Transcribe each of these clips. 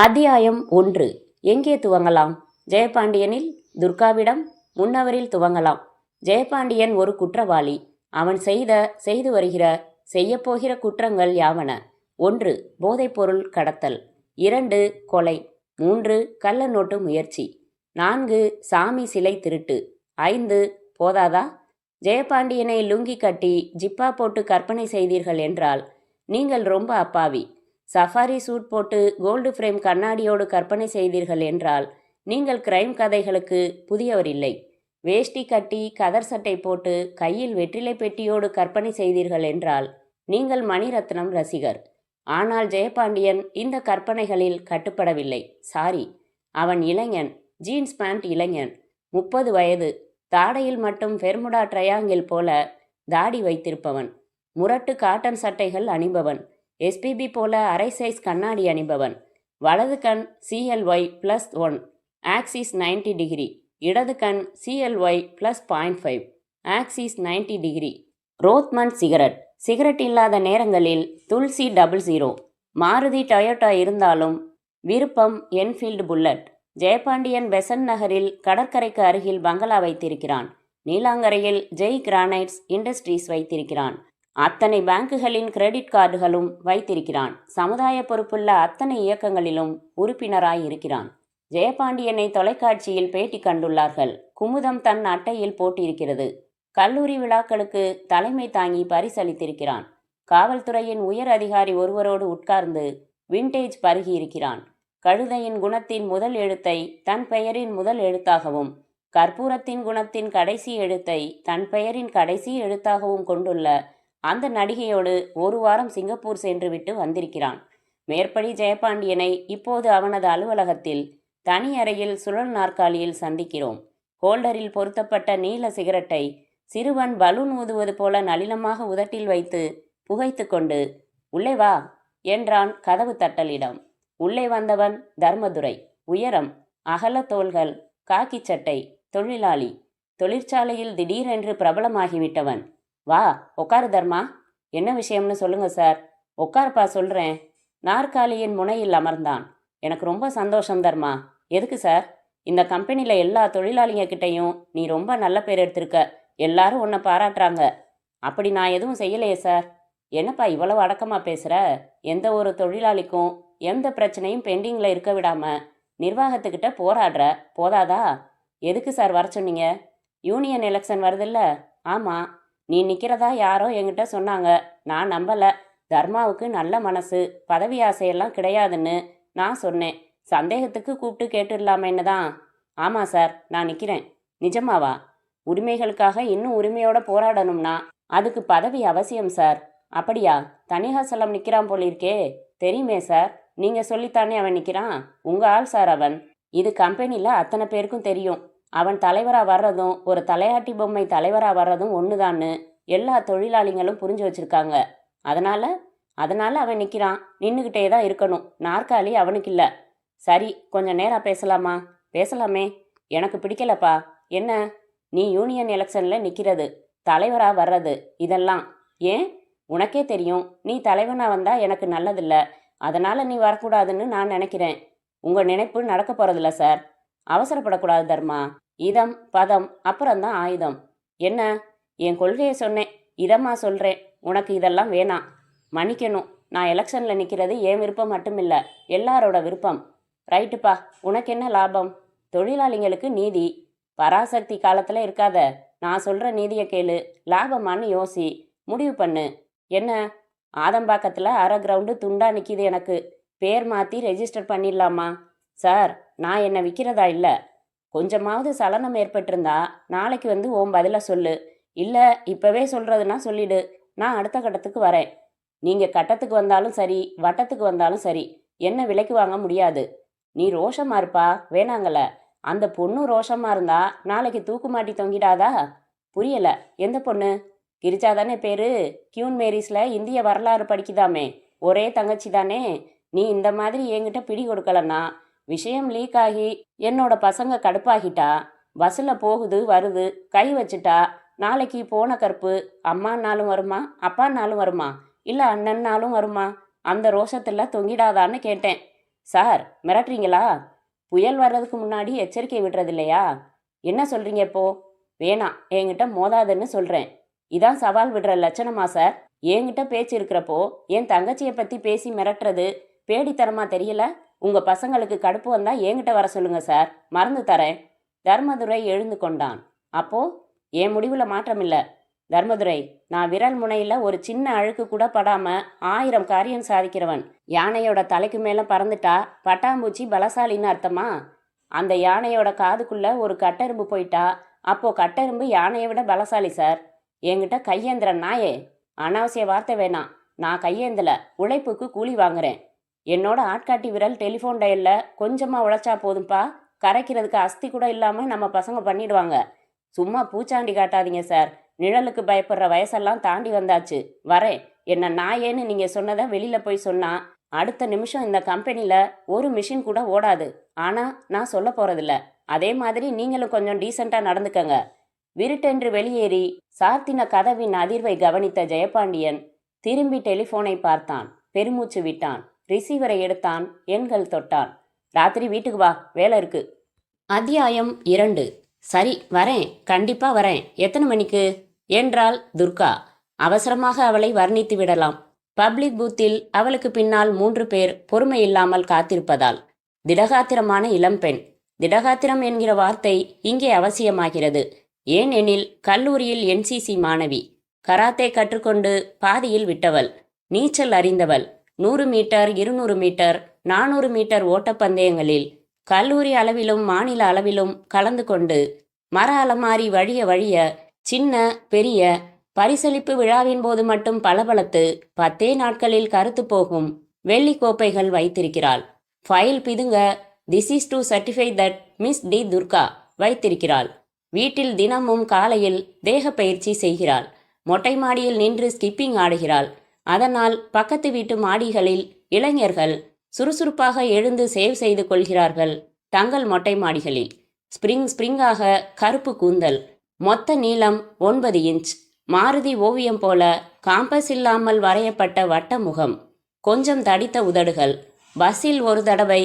அத்தியாயம் 1. எங்கே துவங்கலாம்? ஜெயபாண்டியனில், துர்காவிடம், முன்னவரில் துவங்கலாம். ஜெயபாண்டியன் ஒரு குற்றவாளி. அவன் செய்து வருகிற, செய்யப்போகிற குற்றங்கள் யாவன? 1. போதைப்பொருள் கடத்தல். 2. கொலை. 3. கள்ள நோட்டு முயற்சி. 4. சாமி சிலை திருட்டு. 5. போதாதா? ஜெயபாண்டியனை லுங்கி கட்டி ஜிப்பா போட்டு கற்பனை செய்தீர்கள் என்றால் நீங்கள் ரொம்ப அப்பாவி. சஃபாரி சூட் போட்டு கோல்டு ஃப்ரேம் கண்ணாடியோடு கற்பனை செய்தீர்கள் என்றால் நீங்கள் கிரைம் கதைகளுக்கு புதியவர் இல்லை. வேஷ்டி கட்டி கதர் சட்டை போட்டு கையில் வெற்றிலை பெட்டியோடு கற்பனை செய்தீர்கள் என்றால் நீங்கள் மணிரத்னம் ரசிகர். ஆனால் ஜெயபாண்டியன் இந்த கற்பனைகளில் கட்டுப்படவில்லை. சாரி, அவன் இளைஞன், ஜீன்ஸ் பேண்ட் இளைஞன், 30 வயது, தாடையில் மட்டும் பெர்முடா ட்ரையாங்கிள் போல தாடி வைத்திருப்பவன், முரட்டு காட்டன் சட்டைகள் அணிபவன், எஸ்பிபி போல அரை சைஸ் கண்ணாடி அணிபவன், வலது கண் CLY+1 ஆக்சிஸ் 90 டிகிரி, இடது கண் CLY+0.5 ஆக்சிஸ் 90 டிகிரி, ரோத்மன் சிகரெட் இல்லாத நேரங்களில் துல்சி 00, மாருதி டொயோட்டா இருந்தாலும் விருப்பம் என்ஃபீல்டு புல்லட். ஜெயபாண்டியன் பெசன்ட் நகரில் கடற்கரைக்கு அருகில் பங்களா வைத்திருக்கிறான். நீலாங்கரையில் ஜெய் கிரானைட்ஸ் இண்டஸ்ட்ரீஸ் வைத்திருக்கிறான். அத்தனை பேங்குகளின் கிரெடிட் கார்டுகளும் வைத்திருக்கிறான். சமுதாய பொறுப்புள்ள அத்தனை இயக்கங்களிலும் உறுப்பினராய் இருக்கிறான். ஜெயபாண்டியனை தொலைக்காட்சியில் பேட்டி கண்டுள்ளார்கள். குமுதம் தன் அட்டையில் போட்டிருக்கிறது. கல்லூரி விழாக்களுக்கு தலைமை தாங்கி பரிசளித்திருக்கிறான். காவல்துறையின் உயர் அதிகாரி ஒருவரோடு உட்கார்ந்து விண்டேஜ் பருகியிருக்கிறான். கழுதையின் குணத்தின் முதல் எழுத்தை தன் பெயரின் முதல் எழுத்தாகவும், கற்பூரத்தின் குணத்தின் கடைசி எழுத்தை தன் பெயரின் கடைசி எழுத்தாகவும் கொண்டுள்ள அந்த நடிகையோடு ஒரு வாரம் சிங்கப்பூர் சென்று விட்டு வந்திருக்கிறான். மேற்படி ஜெயபாண்டியனை இப்போது அவனது அலுவலகத்தில் தனி அறையில் சுழல் நாற்காலியில் சந்திக்கிறோம். ஹோல்டரில் பொருத்தப்பட்ட நீல சிகரெட்டை சிறுவன் பலூன் ஊதுவது போல நளினமாக உதட்டில் வைத்து புகைத்து கொண்டு உள்ளே வா என்றான் கதவு தட்டலிடம். உள்ளே வந்தவன் தர்மதுரை. உயரம், அகல தோள்கள், காக்கி சட்டை, தொழிலாளி, தொழிற்சாலையில் திடீரென்று பிரபலமாகிவிட்டவன். வா உட்காரு தர்மா. என்ன விஷயம்னு சொல்லுங்க சார். உட்காருப்பா சொல்கிறேன். நாற்காலியின் முனையில் அமர்ந்தான். எனக்கு ரொம்ப சந்தோஷம் தர்மா. எதுக்கு சார்? இந்த கம்பெனியில் எல்லா தொழிலாளிங்க கிட்டையும் நீ ரொம்ப நல்ல பேர் எடுத்திருக்க. எல்லாரும் உன்னை பாராட்டுறாங்க. அப்படி நான் எதுவும் செய்யலையே சார். என்னப்பா இவ்வளவு அடக்கமாக பேசுகிற? எந்த ஒரு தொழிலாளிக்கும் எந்த பிரச்சனையும் பெண்டிங்கில் இருக்க விடாமல் நிர்வாகத்துக்கிட்ட போராடுற. போதாதா? எதுக்கு சார் வர சொன்னீங்க? யூனியன் எலெக்ஷன் வருதில்ல? ஆமாம். நீ நிற்கிறதா யாரோ என்கிட்ட சொன்னாங்க. நான் நம்பலை. தர்மாவுக்கு நல்ல மனசு, பதவி ஆசையெல்லாம் கிடையாதுன்னு நான் சொன்னேன். சந்தேகத்துக்கு கூப்பிட்டு கேட்டுடலாமேன்னு தான். ஆமாம் சார், நான் நிற்கிறேன். நிஜமாவா? உரிமைகளுக்காக இன்னும் உரிமையோடு போராடணும்னா அதுக்கு பதவி அவசியம் சார். அப்படியா? தனிஹாசலம் நிற்கிறான் போலிருக்கே. தெரியுமே சார். நீங்கள் சொல்லித்தானே அவன் நிற்கிறான். உங்கள் ஆள் சார் அவன். இது கம்பெனியில் அத்தனை பேருக்கும் தெரியும். அவன் தலைவராக வர்றதும் ஒரு தலையாட்டி பொம்மை தலைவராக வர்றதும் ஒன்றுதான்னு எல்லா தொழிலாளிகளும் புரிஞ்சு வச்சுருக்காங்க. அதனால் அவன் நிற்கிறான். நின்றுக்கிட்டே தான் இருக்கணும். நாற்காலி அவனுக்கு இல்லை. சரி, கொஞ்சம் நேரம் பேசலாமா? பேசலாமே. எனக்கு பிடிக்கலப்பா. என்ன? நீ யூனியன் எலெக்ஷனில் நிற்கிறது, தலைவராக வர்றது, இதெல்லாம் ஏன்? உனக்கே தெரியும். நீ தலைவனாக வந்தால் எனக்கு நல்லதில்ல. அதனால் நீ வரக்கூடாதுன்னு நான் நினைக்கிறேன். உங்கள் நினைப்பு நடக்க போகிறதில்ல சார். அவசரப்படக்கூடாது தர்மா. இதம் பதம் அப்புறம்தான் ஆயுதம். என்ன? என் கொள்கையை சொன்னேன். இதமாக சொல்கிறேன். உனக்கு இதெல்லாம் வேணாம். மன்னிக்கணும். நான் எலெக்ஷனில் நிற்கிறது என் விருப்பம் மட்டுமில்லை, எல்லாரோட விருப்பம். ரைட்டுப்பா. உனக்கு என்ன லாபம்? தொழிலாளிங்களுக்கு நீதி. பராசக்தி காலத்தில் இருக்காத. நான் சொல்கிற நீதியை கேளு. லாபமானு யோசி. முடிவு பண்ணு. என்ன? ஆதம்பாக்கத்தில் அரை கிரவுண்டு துண்டா நிற்கிது. எனக்கு பேர் மாற்றி ரெஜிஸ்டர் பண்ணிடலாமா? சார், நான் என்னை விற்கிறதா இல்லை. கொஞ்சமாவது சலனம் ஏற்பட்டிருந்தா நாளைக்கு வந்து ஓம் பதில சொல்லு. இல்லை இப்போவே சொல்கிறதுனா சொல்லிடு. நான் அடுத்த கட்டத்துக்கு வரேன். நீங்கள் கட்டத்துக்கு வந்தாலும் சரி, வட்டத்துக்கு வந்தாலும் சரி, என்ன விலைக்கு வாங்க முடியாது. நீ ரோஷமாக இருப்பா, வேணாங்கல. அந்த பொண்ணு ரோஷமாக இருந்தா நாளைக்கு தூக்கு மாட்டி தொங்கிடாதா? புரியலை. எந்த பொண்ணு? கிரிஜா தானே பேரு? கியூன் மேரிஸில் இந்திய வரலாறு படிக்குதாமே. ஒரே தங்கச்சி தானே. நீ இந்த மாதிரி என்கிட்ட பிடி கொடுக்கலன்னா விஷயம் லீக் ஆகி என்னோட பசங்க கடுப்பாகிட்டா, பஸ்ஸில் போகுது வருது, கை வச்சுட்டா, நாளைக்கு போன கருப்பு அம்மானாலும் வருமா, அப்பானாலும் வருமா, இல்லை அண்ணன்னாலும் வருமா? அந்த ரோஷத்தில் தொங்கிடாதான்னு கேட்டேன். சார் மிரட்டுறீங்களா? புயல் வர்றதுக்கு முன்னாடி எச்சரிக்கை விடுறது இல்லையா? என்ன சொல்றீங்க இப்போ? வேணாம், என்கிட்ட மோதாதுன்னு சொல்றேன். இதான் சவால் விடுற லட்சணமா சார்? என்கிட்ட பேச்சு இருக்கிறப்போ என் தங்கச்சியை பத்தி பேசி மிரட்டுறது பேடித்தனமா தெரியல? உங்க பசங்களுக்கு கடுப்பு வந்தா என்கிட்ட வர சொல்லுங்க சார், மறந்து தரேன். தர்மதுரை எழுந்து கொண்டான். அப்போ என் முடிவுல மாற்றம் இல்ல. தர்மதுரை, நான் விரல் முனையில ஒரு சின்ன அழுக்கு கூட படாம 1000 காரியம் சாதிக்கிறவன். யானையோட தலைக்கு மேல பறந்துட்டா பட்டாம்பூச்சி பலசாலின்னு அர்த்தமா? அந்த யானையோட காதுக்குள்ள ஒரு கட்டெரும்பு போயிட்டா அப்போ கட்டெரும்பு யானையை விட பலசாலி சார். என்கிட்ட கையேந்திர நாயே, அனாவசிய வார்த்தை வேணாம். நான் கையேந்தல, உழைப்புக்கு கூலி வாங்குறேன். என்னோட ஆட்காட்டி விரல் டெலிஃபோன் டயல்ல கொஞ்சமா உழைச்சா போதும்பா, கரைக்கிறதுக்கு அஸ்தி கூட இல்லாம நம்ம பசங்க பண்ணிடுவாங்க. சும்மா பூச்சாண்டி காட்டாதீங்க சார். நிழலுக்கு பயப்படுற வயசெல்லாம் தாண்டி வந்தாச்சு. வரேன். என்ன நாயேன்னு நீங்க சொன்னதை வெளியில போய் சொன்னா அடுத்த நிமிஷம் இந்த கம்பெனில ஒரு மிஷின் கூட ஓடாது. ஆனா நான் சொல்ல போறதில்ல. அதே மாதிரி நீங்களும் கொஞ்சம் டீசெண்டா நடந்துக்கங்க. விருட்டென்று வெளியேறி சாத்தின கதவின் அதிர்வை கவனித்த ஜெயபாண்டியன் திரும்பி டெலிஃபோனை பார்த்தான். பெருமூச்சு விட்டான். ரிசீவரை எடுத்தான். எண்கள் தொட்டான். ராத்திரி வீட்டுக்கு வா, வேலை இருக்கு. அத்தியாயம் 2. சரி வரேன், கண்டிப்பா வரேன். எத்தனை மணிக்கு என்றாள் துர்கா. அவசரமாக அவளை வர்ணித்து விடலாம். பப்ளிக் பூத்தில் அவளுக்கு பின்னால் 3 பேர் பொறுமையில்லாமல் காத்திருப்பதால். திடகாத்திரமான இளம்பெண். திடகாத்திரம் என்கிற வார்த்தை இங்கே அவசியமாகிறது. ஏன் எனில் கல்லூரியில் NCC மாணவி. கராத்தே கற்றுக்கொண்டு பாதியில் விட்டவள். நீச்சல் அறிந்தவள். 100 மீட்டர், 200 மீட்டர், 400 மீட்டர் ஓட்டப்பந்தயங்களில் கல்லூரி அளவிலும் மாநில அளவிலும் கலந்து கொண்டு மர அலமாரி வழிய வழிய சின்ன பெரிய பரிசளிப்பு விழாவின் போது மட்டும் பளபளத்து 10 நாட்களில் கருத்து போகும் வெள்ளி கோப்பைகள் வைத்திருக்கிறாள். ஃபைல் பிதுங்க this is to certify that miss T Durga வைத்திருக்கிறாள். வீட்டில் தினமும் காலையில் தேக பயிற்சி செய்கிறாள். மொட்டை மாடியில் நின்று ஸ்கிப்பிங் ஆடுகிறாள். அதனால் பக்கத்து வீட்டு மாடிகளில் இளைஞர்கள் சுறுசுறுப்பாக எழுந்து சேவ் செய்து கொள்கிறார்கள். தங்கள் மொட்டை மாடிகளில் ஸ்பிரிங்காக கருப்பு கூந்தல். மொத்த நீளம் 9 இன்ச். மாருதி ஓவியம் போல காம்பஸ் இல்லாமல் வரையப்பட்ட வட்ட முகம். கொஞ்சம் தடித்த உதடுகள். பஸ்ஸில் ஒரு தடவை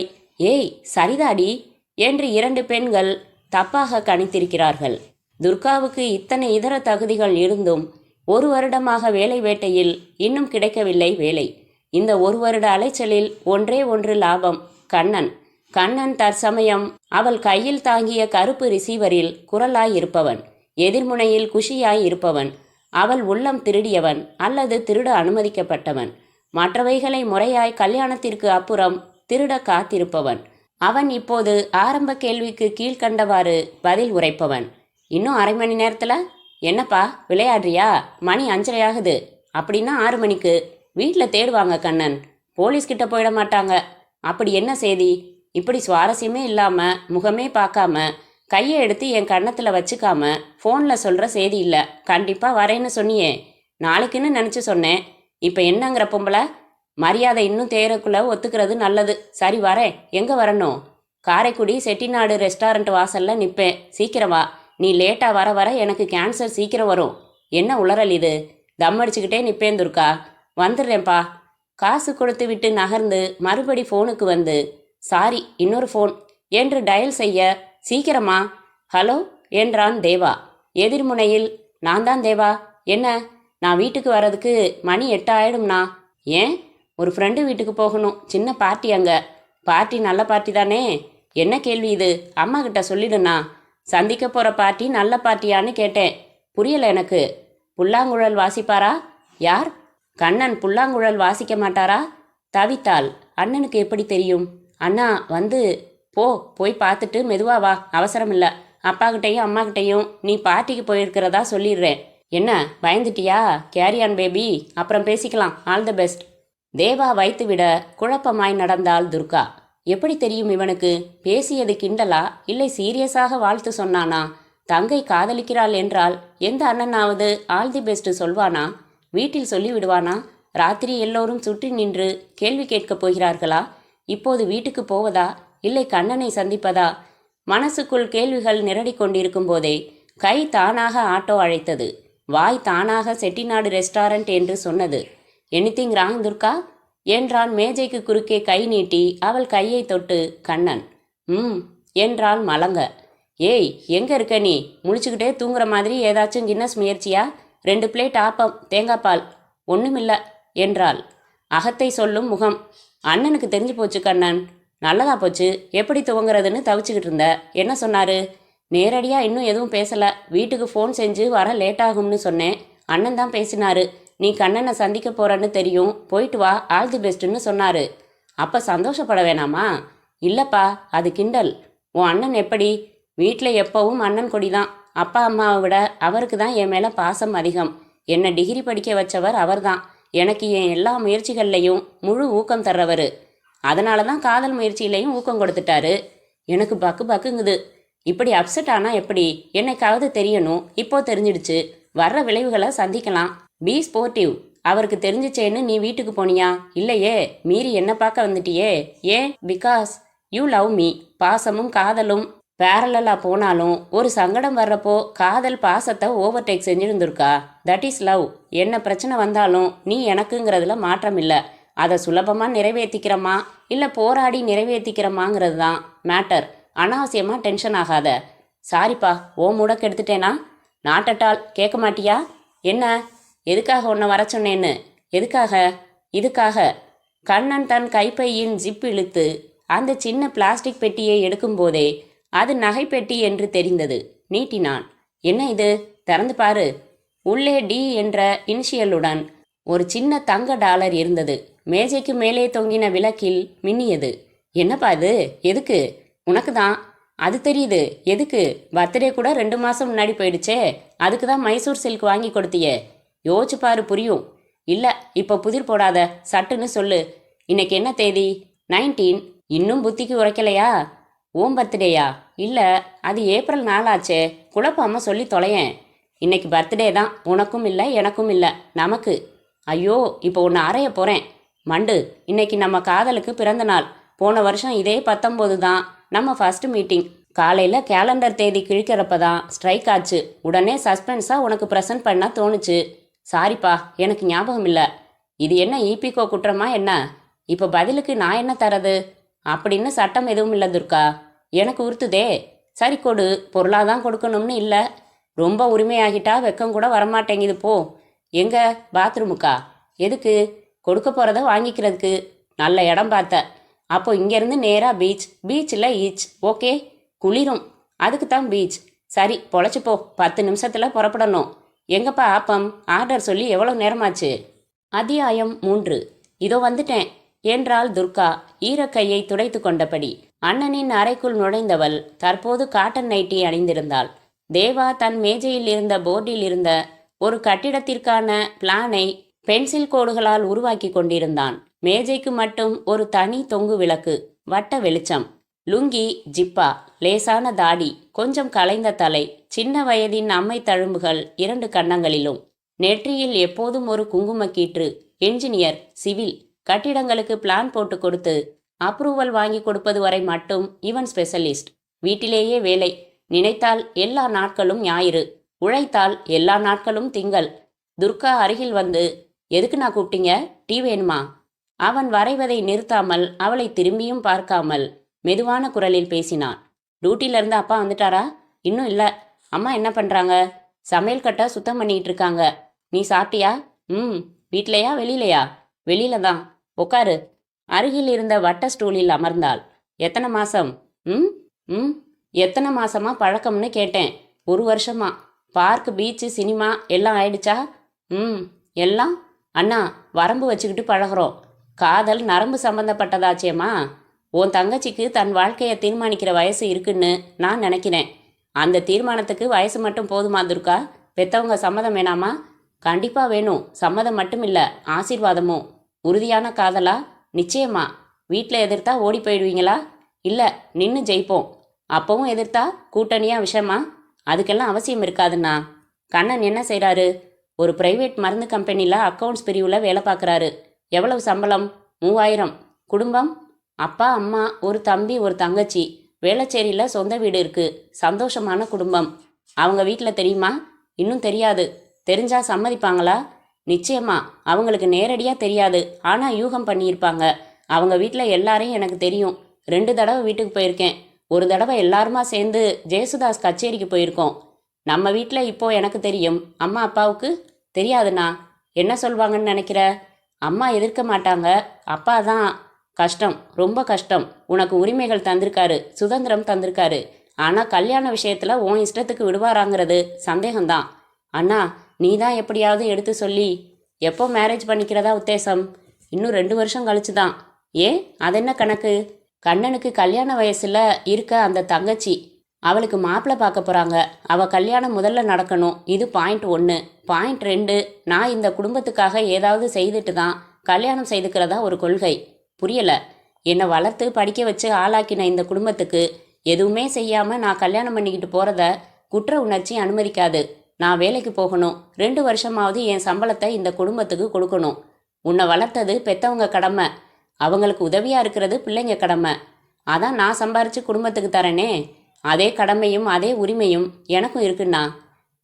ஏய் சரிதாடி என்று 2 பெண்கள் தப்பாக கணித்திருக்கிறார்கள். துர்காவுக்கு இத்தனை இதர தகுதிகள் இருந்தும் 1 வருடமாக வேலை வேட்டையில் இன்னும் கிடைக்கவில்லை வேலை. இந்த 1 வருட அலைச்சலில் ஒன்றே ஒன்று லாபம், கண்ணன். கண்ணன் தற்சமயம் அவள் கையில் தாங்கிய கருப்பு ரிசீவரில் குரலாய் இருப்பவன், எதிர்முனையில் குஷியாய் இருப்பவன். அவள் உள்ளம் திருடியவன் அல்லது திருட அனுமதிக்கப்பட்டவன். மற்றவைகளை முறையாய் கல்யாணத்திற்கு அப்புறம் திருட காத்திருப்பவன். அவன் இப்போது ஆரம்ப கேள்விக்கு கீழ்கண்டவாறு பதில் உரைப்பவன். இன்னும் அரை மணி நேரத்தில் என்னப்பா விளையாடுறியா? மணி 5:30 ஆகுது. அப்படின்னா 6 மணிக்கு வீட்டில் தேடுவாங்க கண்ணன். போலீஸ்கிட்ட போயிட மாட்டாங்க. அப்படி என்ன செய்தி? இப்படி சுவாரஸ்யமே இல்லாமல் முகமே பார்க்காம கையை எடுத்து என் கன்னத்தில் வச்சுக்காம ஃபோனில் சொல்கிற செய்தி இல்லை. கண்டிப்பாக வரேன்னு சொன்னியே, நாளைக்குன்னு நினச்சி சொன்னேன். இப்போ என்னங்கிற பொம்பளை? மரியாதை இன்னும் தேரக்குள்ளே ஒத்துக்கிறது நல்லது. சரி வரேன். எங்கே வரணும்? காரைக்குடி செட்டிநாடு ரெஸ்டாரண்ட் வாசலில் நிற்பேன். சீக்கிரம் வா. நீ லேட்டாக வர வர எனக்கு கேன்சர் சீக்கிரம் வரும். என்ன உளறல் இது? தம் அடிச்சுக்கிட்டே நிற்பேன் துர்கா. வந்துடுறேன்ப்பா. காசு கொடுத்து விட்டு நகர்ந்து மறுபடி ஃபோனுக்கு வந்து சாரி இன்னொரு ஃபோன் என்று டயல் செய்ய சீக்கிரமா. ஹலோ என்றான் தேவா. எதிர்முனையில் நான் தான் தேவா. என்ன? நான் வீட்டுக்கு வர்றதுக்கு மணி 8 ஆயிடும்ண்ணா. ஏன்? ஒரு ஃப்ரெண்டு வீட்டுக்கு போகணும். சின்ன பார்ட்டி அங்கே. பார்ட்டி நல்ல பார்ட்டி தானே? என்ன கேள்வி இது? அம்மா கிட்ட சொல்லிடுண்ணா. சந்திக்க போகிற பார்ட்டி நல்ல பார்ட்டியான்னு கேட்டேன். புரியலை எனக்கு. புல்லாங்குழல் வாசிப்பாரா? யார்? கண்ணன் புல்லாங்குழல் வாசிக்க மாட்டாரா? தவித்தாள். அண்ணனுக்கு எப்படி தெரியும்? அண்ணா வந்து போய் பார்த்துட்டு மெதுவா வா. அவசரம் இல்லை. அப்பாக்கிட்டையும் அம்மாக்கிட்டையும் நீ பார்ட்டிக்கு போயிருக்கிறதா சொல்லிடுறேன். என்ன பயந்துட்டியா? கேரியான் பேபி, அப்புறம் பேசிக்கலாம். All the best. தேவா வைத்துவிட குழப்பமாய் நடந்தாள் துர்கா. எப்படி தெரியும் இவனுக்கு? பேசியது கிண்டலா இல்லை சீரியஸாக வாழ்த்து சொன்னானா? தங்கை காதலிக்கிறாள் என்றால் எந்த அண்ணனாவது ஆல் தி பெஸ்ட் சொல்வானா? வீட்டில் சொல்லி விடுவானா? ராத்திரி எல்லோரும் சுற்றி நின்று கேள்வி கேட்கப் போகிறார்களா? இப்போது வீட்டுக்கு போவதா இல்லை கண்ணனை சந்திப்பதா? மனசுக்குள் கேள்விகள் நிரடி கொண்டிருக்கும் போதே கை தானாக ஆட்டோ அழைத்தது. வாய் தானாக செட்டிநாடு ரெஸ்டாரண்ட் என்று சொன்னது. Anything wrong Durga? என்றான் மேஜைக்கு குறுக்கே கை நீட்டி அவள் கையை தொட்டு கண்ணன். ம் என்றாள் மலங்க. ஏய், எங்க இருக்க நீ? முழிச்சுக்கிட்டே தூங்குற மாதிரி ஏதாச்சும் கின்னஸ் முயற்சியா? 2 பிளேட் ஆப்பம், தேங்காய் பால். ஒண்ணுமில்ல என்றாள். அகத்தை சொல்லும் முகம். அண்ணனுக்கு தெரிஞ்சு போச்சு கண்ணன். நல்லதா போச்சு. எப்படி துவங்குறதுன்னு தவிச்சுக்கிட்டு இருந்த. என்ன சொன்னாரு? நேரடியா இன்னும் எதுவும் பேசல. வீட்டுக்கு ஃபோன் செஞ்சு வர லேட் ஆகும்னு சொன்னேன். அண்ணன் தான் பேசினாரு. நீ கண்ணனை சந்திக்க போறன்னு தெரியும், போயிட்டு வா, ஆல் தி பெஸ்ட்னு சொன்னாரு. அப்ப சந்தோஷப்பட வேணாமா? இல்லப்பா, அது கிண்டல். உன் அண்ணன் எப்படி? வீட்டில் எப்பவும் அண்ணன் கொடிதான். அப்பா அம்மாவை விட அவருக்கு தான் என் மேலே பாசம் அதிகம். என்னை டிகிரி படிக்க வச்சவர் அவர்தான். எனக்கு என் எல்லா முயற்சிகள்லையும் முழு ஊக்கம் தர்றவர். அதனால தான் காதல் முயற்சியிலையும் ஊக்கம் கொடுத்துட்டாரு. எனக்கு பக்கு பக்குங்குது. இப்படி அப்செட் ஆனால் எப்படி? என்னைக்காவது தெரியணும். இப்போ தெரிஞ்சிடுச்சு. வர்ற விளைவுகளை சந்திக்கலாம். Be sportive. அவருக்கு தெரிஞ்சிச்சேன்னு நீ வீட்டுக்கு போனியா? இல்லையே, மீறி என்ன பார்க்க வந்துட்டியே. ஏன்? Because you love me. பாசமும் காதலும் பேரலா போனாலும் ஒரு சங்கடம் வர்றப்போ காதல் பாசத்தை ஓவர்டேக் செஞ்சிருந்துருக்கா. That is love. என்ன பிரச்சனை வந்தாலும் நீ எனக்குங்கிறதுல மாற்றம் இல்லை. அதை சுலபமாக நிறைவேற்றிக்கிறோமா இல்லை போராடி நிறைவேற்றிக்கிறோமாங்கிறது தான் மேட்டர். அனாவசியமாக டென்ஷன் ஆகாத. சாரிப்பா, ஓ முடக்கு எடுத்துட்டேனா? நாட்டட்டால். கேட்க மாட்டியா? என்ன? எதுக்காக உன்னை வர சொன்னேன்னு? எதுக்காக? இதுக்காக. கண்ணன் தன் கைப்பையின் ஜிப் இழுத்து அந்த சின்ன பிளாஸ்டிக் பெட்டியை எடுக்கும்போதே அது நகைப்பெட்டி என்று தெரிந்தது. நீட்டினான். என்ன இது? திறந்து பாரு. உள்ளே டி என்ற இனிஷியலுடன் ஒரு சின்ன தங்க டாலர் இருந்தது. மேஜைக்கு மேலே தொங்கின விளக்கில் மின்னியது. என்னப்பா இது? எதுக்கு? உனக்கு தான். அது தெரியுது. எதுக்கு? பர்த்டே கூட 2 மாதம் முன்னாடி போயிடுச்சே. அதுக்கு தான் மைசூர் சில்க் வாங்கி கொடுத்தியே. யோசிச்சு பாரு, புரியும். இல்லை, இப்போ புதிர் போடாத. சட்டுன்னு சொல்லு. இன்னைக்கு என்ன தேதி? 19. இன்னும் புத்திக்கு உரைக்கலையா? ஓம் பர்த்டேயா? இல்லை, அது ஏப்ரல் 4 ஆச்சே. குழப்பாம சொல்லி தொலையேன். இன்னைக்கு பர்த்டே தான். உனக்கும் இல்லை, எனக்கும் இல்லை, நமக்கு. ஐயோ, இப்போ ஒன்று அறைய போகிறேன். மண்டு, இன்னைக்கு நம்ம காதலுக்கு பிறந்த நாள். போன வருஷம் இதே 19 தான் நம்ம ஃபர்ஸ்ட் மீட்டிங். காலையில் கேலண்டர் தேதி கிழிக்கிறப்ப தான் ஸ்ட்ரைக் ஆச்சு. உடனே சஸ்பென்ஸாக உனக்கு ப்ரெசன்ட் பண்ண தோணுச்சு. சாரிப்பா, எனக்கு ஞாபகம் இல்லை. இது என்ன ஈபிகோ குற்றமா என்ன? இப்போ பதிலுக்கு நான் என்ன தரது? அப்படின்னு சட்டம் எதுவும் இல்லை துர்கா. எனக்கு உறுத்துதே. சரி கொடு. பொருளாதான் கொடுக்கணும்னு இல்லை. ரொம்ப உரிமையாகிட்டா வெக்கம் கூட வரமாட்டேங்குது. போ. எங்க? பாத்ரூமுக்கா? எதுக்கு? கொடுக்க போகிறத வாங்கிக்கிறதுக்கு. நல்ல இடம் பார்த்த. அப்போ இங்கேருந்து நேராக பீச். பீச்சில் ஈச். ஓகே, குளிரும். அதுக்கு தான் பீச். சரி, பொழைச்சி போ. 10 நிமிஷத்தில் புறப்படணும். எங்கப்பா ஆப்பம்? ஆர்டர் சொல்லி எவ்வளோ நேரமாச்சு? அத்தியாயம் 3. இதோ வந்துட்டேன் என்றாள் துர்கா ஈரக்கையை துடைத்து கொண்டபடி. அண்ணனின் அறைக்குள் நுழைந்தவள் தற்போது காட்டன் நைட்டி அணிந்திருந்தாள். தேவா தன் மேஜையில் இருந்த போர்டில் இருந்த ஒரு கட்டிடத்திற்கான பிளானை பென்சில் கோடுகளால் உருவாக்கி கொண்டிருந்தான். மேஜைக்கு மட்டும் ஒரு தனி தொங்கு விளக்கு, வட்ட வெளிச்சம். லுங்கி, ஜிப்பா, லேசான தாடி, கொஞ்சம் கலைந்த தலை, சின்ன வயதின் அம்மை தழும்புகள் 2 கன்னங்களிலும். நெற்றியில் எப்போதும் ஒரு குங்குமக்கீற்று. என்ஜினியர், சிவில், கட்டிடங்களுக்கு பிளான் போட்டு கொடுத்து அப்ரூவல் வாங்கி கொடுப்பது வரை மட்டும் இவன் ஸ்பெஷலிஸ்ட். வீட்டிலேயே வேலை. நினைத்தால் எல்லா நாட்களும் ஞாயிறு, உழைத்தால் எல்லா நாட்களும் திங்கள். துர்கா அருகில் வந்து, எதுக்கு நான் கூப்பிட்டீங்க? டீ வேணுமா? அவன் வரைவதை நிறுத்தாமல் அவளை திரும்பியும் பார்க்காமல் மெதுவான குரலில் பேசினான். டியூட்டியிலேருந்து அப்பா வந்துட்டாரா? இன்னும் இல்லை. அம்மா என்ன பண்ணுறாங்க? சமையல் கட்டை சுத்தம் பண்ணிக்கிட்டு இருக்காங்க. நீ சாப்பிட்டியா? வீட்லையா வெளியிலையா? வெளியில தான். உட்காரு. அருகில் இருந்த வட்ட ஸ்டூலில் அமர்ந்தாள். எத்தனை மாசம்? எத்தனை மாசமா பழக்கம்னு கேட்டேன். 1 வருஷமா. பார்க், பீச்சு, சினிமா எல்லாம் ஆயிடுச்சா? எல்லாம். அண்ணா, வரம்பு வச்சுக்கிட்டு பழகிறோம். காதல் நரம்பு சம்பந்தப்பட்டதாச்சேம்மா. உன் தங்கச்சிக்கு தன் வாழ்க்கையை தீர்மானிக்கிற வயசு இருக்குன்னு நான் நினைக்கிறேன். அந்த தீர்மானத்துக்கு வயசு மட்டும் போதுமா துர்கா? பெத்தவங்க சம்மதம் வேணாமா? கண்டிப்பாக வேணும். சம்மதம் மட்டும் இல்லை, ஆசீர்வாதமும். உறுதியான காதலா? நிச்சயமா. வீட்டில் எதிர்த்தா ஓடி போயிடுவீங்களா? இல்லை, நின்று ஜெயிப்போம். அப்பவும் எதிர்த்தா கூட்டணியா விஷயமா? அதுக்கெல்லாம் அவசியம் இருக்காதுண்ணா. கண்ணன் என்ன செய்கிறாரு? ஒரு பிரைவேட் மருந்து கம்பெனியில் அக்கவுண்ட்ஸ் பிரிவில் வேலை பார்க்குறாரு. எவ்வளவு சம்பளம்? 3000. குடும்பம்? அப்பா, அம்மா, ஒரு தம்பி, ஒரு தங்கச்சி. வேளச்சேரியில் சொந்த வீடு இருக்கு. சந்தோஷமான குடும்பம். அவங்க வீட்டில் தெரியுமா? இன்னும் தெரியாது. தெரிஞ்சா சம்மதிப்பாங்களா? நிச்சயமா அவங்களுக்கு நேரடியாக தெரியாது, ஆனால் யூகம் பண்ணியிருப்பாங்க. அவங்க வீட்டில் எல்லாரையும் எனக்கு தெரியும். 2 தடவை வீட்டுக்கு போயிருக்கேன். ஒரு தடவை எல்லாருமா சேர்ந்து ஜேசுதாஸ் கச்சேரிக்கு போயிருக்கோம். நம்ம வீட்டில் இப்போ எனக்கு தெரியும், அம்மா அப்பாவுக்கு தெரியாதுண்ணா. என்ன சொல்வாங்கன்னு நினைக்கிற? அம்மா எதிர்க்க மாட்டாங்க, அப்பா தான். கஷ்டம், ரொம்ப கஷ்டம். உனக்கு உரிமைகள் தந்திருக்காரு, சுதந்திரம் தந்திருக்காரு. ஆனால் கல்யாண விஷயத்தில் உன் இஷ்டத்துக்கு விடுவாராங்கிறது சந்தேகம்தான். அண்ணா, நீ தான் எப்படியாவது எடுத்து சொல்லி. எப்போ மேரேஜ் பண்ணிக்கிறதா உத்தேசம்? இன்னும் 2 வருஷம் கழிச்சு தான். ஏன், அதென்ன கணக்கு? கண்ணனுக்கு கல்யாண வயசில் இருக்க அந்த தங்கச்சி, அவளுக்கு மாப்பிள்ளை பார்க்க போகிறாங்க. அவள் கல்யாணம் முதல்ல நடக்கணும். இது பாயிண்ட் 1. பாயிண்ட் 2, நான் இந்த குடும்பத்துக்காக ஏதாவது செய்துட்டு தான் கல்யாணம் செய்துக்கிறதா ஒரு கொள்கை. புரியலை? என்னை வளர்த்து படிக்க வச்சு ஆளாக்கின இந்த குடும்பத்துக்கு எதுவுமே செய்யாமல் நான் கல்யாணம் பண்ணிக்கிட்டு போகிறத குற்ற உணர்ச்சி அனுமதிக்காது. நான் வேலைக்கு போகணும். 2 வருஷமாவது என் சம்பளத்தை இந்த குடும்பத்துக்கு கொடுக்கணும். உன்னை வளர்த்தது பெற்றவங்க கடமை, அவங்களுக்கு உதவியாக இருக்கிறது பிள்ளைங்க கடமை. அதான் நான் சம்பாரித்து குடும்பத்துக்கு தரேனே. அதே கடமையும் அதே உரிமையும் எனக்கும் இருக்குண்ணா.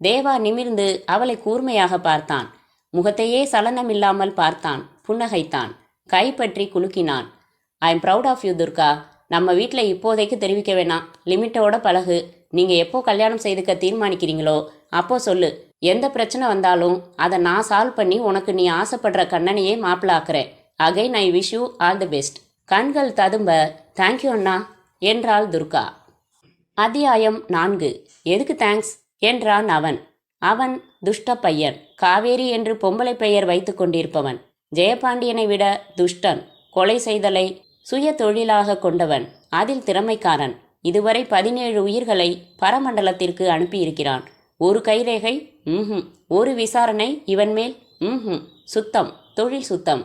தேவா நிமிர்ந்து அவளை கூர்மையாக பார்த்தான். முகத்தையே சலனம் இல்லாமல் பார்த்தான். புன்னகைத்தான். கைப்பற்றி குலுக்கினான். I am proud of you Durga. நம்ம வீட்டில் இப்போதைக்கு தெரிவிக்க வேணாம், லிமிட்டோட பழகு. நீங்கள் எப்போ கல்யாணம் செய்துக்க தீர்மானிக்கிறீங்களோ அப்போ சொல்லு. எந்த பிரச்சனை வந்தாலும் அதை நான் சால்வ் பண்ணி உனக்கு நீ ஆசைப்படுற கண்ணனையே மாப்பிள்ள ஆக்குறேன். Again I wish you all the best. கண்கள் ததும்ப தேங்க்யூ அண்ணா என்றாள் துர்கா. அத்தியாயம் 4. எதுக்கு தேங்க்ஸ் என்றான் அவன். அவன் துஷ்ட பையன். காவேரி என்று பொம்பளை பெயர் வைத்து கொண்டிருப்பவன். ஜெயபாண்டியனை விட துஷ்டன். கொலை செய்தலை சுய தொழிலாக கொண்டவன். அதில் திறமைக்காரன். இதுவரை 17 உயிர்களை பரமண்டலத்திற்கு அனுப்பியிருக்கிறான். ஒரு கைரேகை, ஒரு விசாரணை இவன் மேல், சுத்தம், தொழில் சுத்தம்.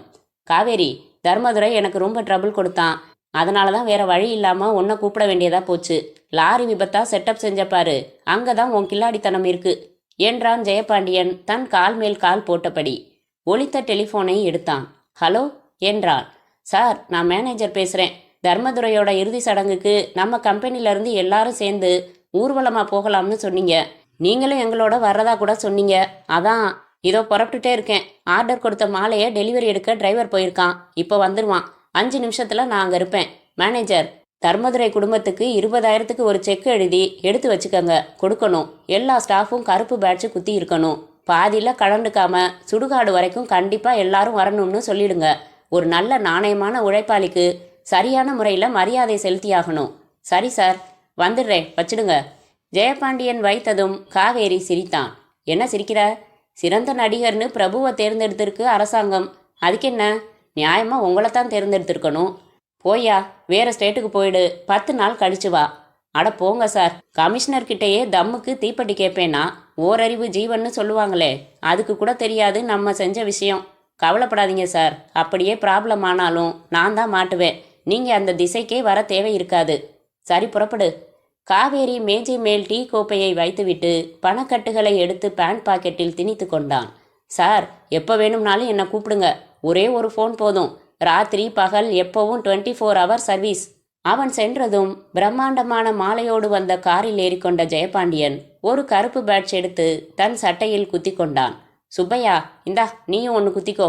காவேரி, தர்மதுரை எனக்கு ரொம்ப ட்ரபிள் கொடுத்தான். அதனால தான் வேற வழி இல்லாமல் உன்னை கூப்பிட வேண்டியதா போச்சு. லாரி விபத்தா செட்டப் செஞ்ச பாரு, அங்கே தான் உன் கில்லாடித்தனம் இருக்கு என்றான் ஜெயபாண்டியன் தன் கால் மேல் கால் போட்டபடி. ஒலித்த டெலிஃபோனை எடுத்தான். ஹலோ என்றான். சார், நான் மேனேஜர் பேசுகிறேன். தர்மதுரையோட இறுதி சடங்குக்கு நம்ம கம்பெனிலேருந்து எல்லாரும் சேர்ந்து ஊர்வலமாக போகலாம்னு சொன்னீங்க. நீங்களும் எங்களோட வர்றதா கூட சொன்னீங்க. அதான் இதோ புறப்பட்டுட்டே இருக்கேன். ஆர்டர் கொடுத்த மாலையை டெலிவரி எடுக்க டிரைவர் போயிருக்கான். இப்போ வந்துடுவான். 5 நிமிஷத்தில் நான் அங்கே இருப்பேன். மேனேஜர், தர்மதுரை குடும்பத்துக்கு 20,000க்கு ஒரு செக் எழுதி எடுத்து வச்சுக்கோங்க, கொடுக்கணும். எல்லா ஸ்டாஃபும் கருப்பு பேட்சு குத்தி இருக்கணும். பாதியில் கலந்துக்காம சுடுகாடு வரைக்கும் கண்டிப்பாக எல்லாரும் வரணும்னு சொல்லிடுங்க. ஒரு நல்ல நாணயமான உழைப்பாளிக்கு சரியான முறையில் மரியாதை செலுத்தியாகணும். சரி சார், வந்துடுறேன், வச்சிடுங்க. ஜெயபாண்டியன் வைத்ததும் காவேரி சிரித்தான். என்ன சிரிக்கிற? சிறந்த நடிகர்னு பிரபுவை தேர்ந்தெடுத்திருக்கு அரசாங்கம். அதுக்கு என்ன? நியாயமாக உங்களைத்தான் தேர்ந்தெடுத்திருக்கணும். போயா, வேற ஸ்டேட்டுக்கு போயிடு. 10 நாள் கழிச்சு வா. அட போங்க சார், கமிஷனர்கிட்டயே தம்முக்கு தீப்பெட்டி கேட்பேனா? ஓரறிவு ஜீவன்னு சொல்லுவாங்களே, அதுக்கு கூட தெரியாது நம்ம செஞ்ச விஷயம். கவலைப்படாதீங்க சார், அப்படியே ப்ராப்ளம் ஆனாலும் நான் தான் மாட்டுவேன். நீங்கள் அந்த திசைக்கே வர தேவை இருக்காது. சரி, புறப்படு. காவேரி மேஜை மேல் டீ கோப்பையை வைத்துவிட்டு பணக்கட்டுகளை எடுத்து பேண்ட் பாக்கெட்டில் திணித்து கொண்டான். சார், எப்போ வேணும்னாலும் என்னை கூப்பிடுங்க. ஒரே ஒரு ஃபோன் போதும். ராத்திரி பகல் எப்போவும் 24 ஹவர் சர்வீஸ். அவன் சென்றதும் பிரம்மாண்டமான மாலையோடு வந்த காரில் ஏறிக்கொண்ட ஜெயபாண்டியன் ஒரு கருப்பு பேட்ச் எடுத்து தன் சட்டையில் குத்தி கொண்டான். சுப்பையா, இந்தா நீயும் ஒன்று குத்திக்கோ.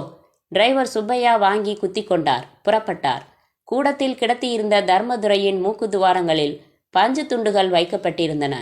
டிரைவர் சுப்பையா வாங்கி குத்தி கொண்டார். புறப்பட்டார். கூடத்தில் கிடத்தியிருந்த தர்மதுரையின் மூக்கு துவாரங்களில் பஞ்சு துண்டுகள் வைக்கப்பட்டிருந்தன.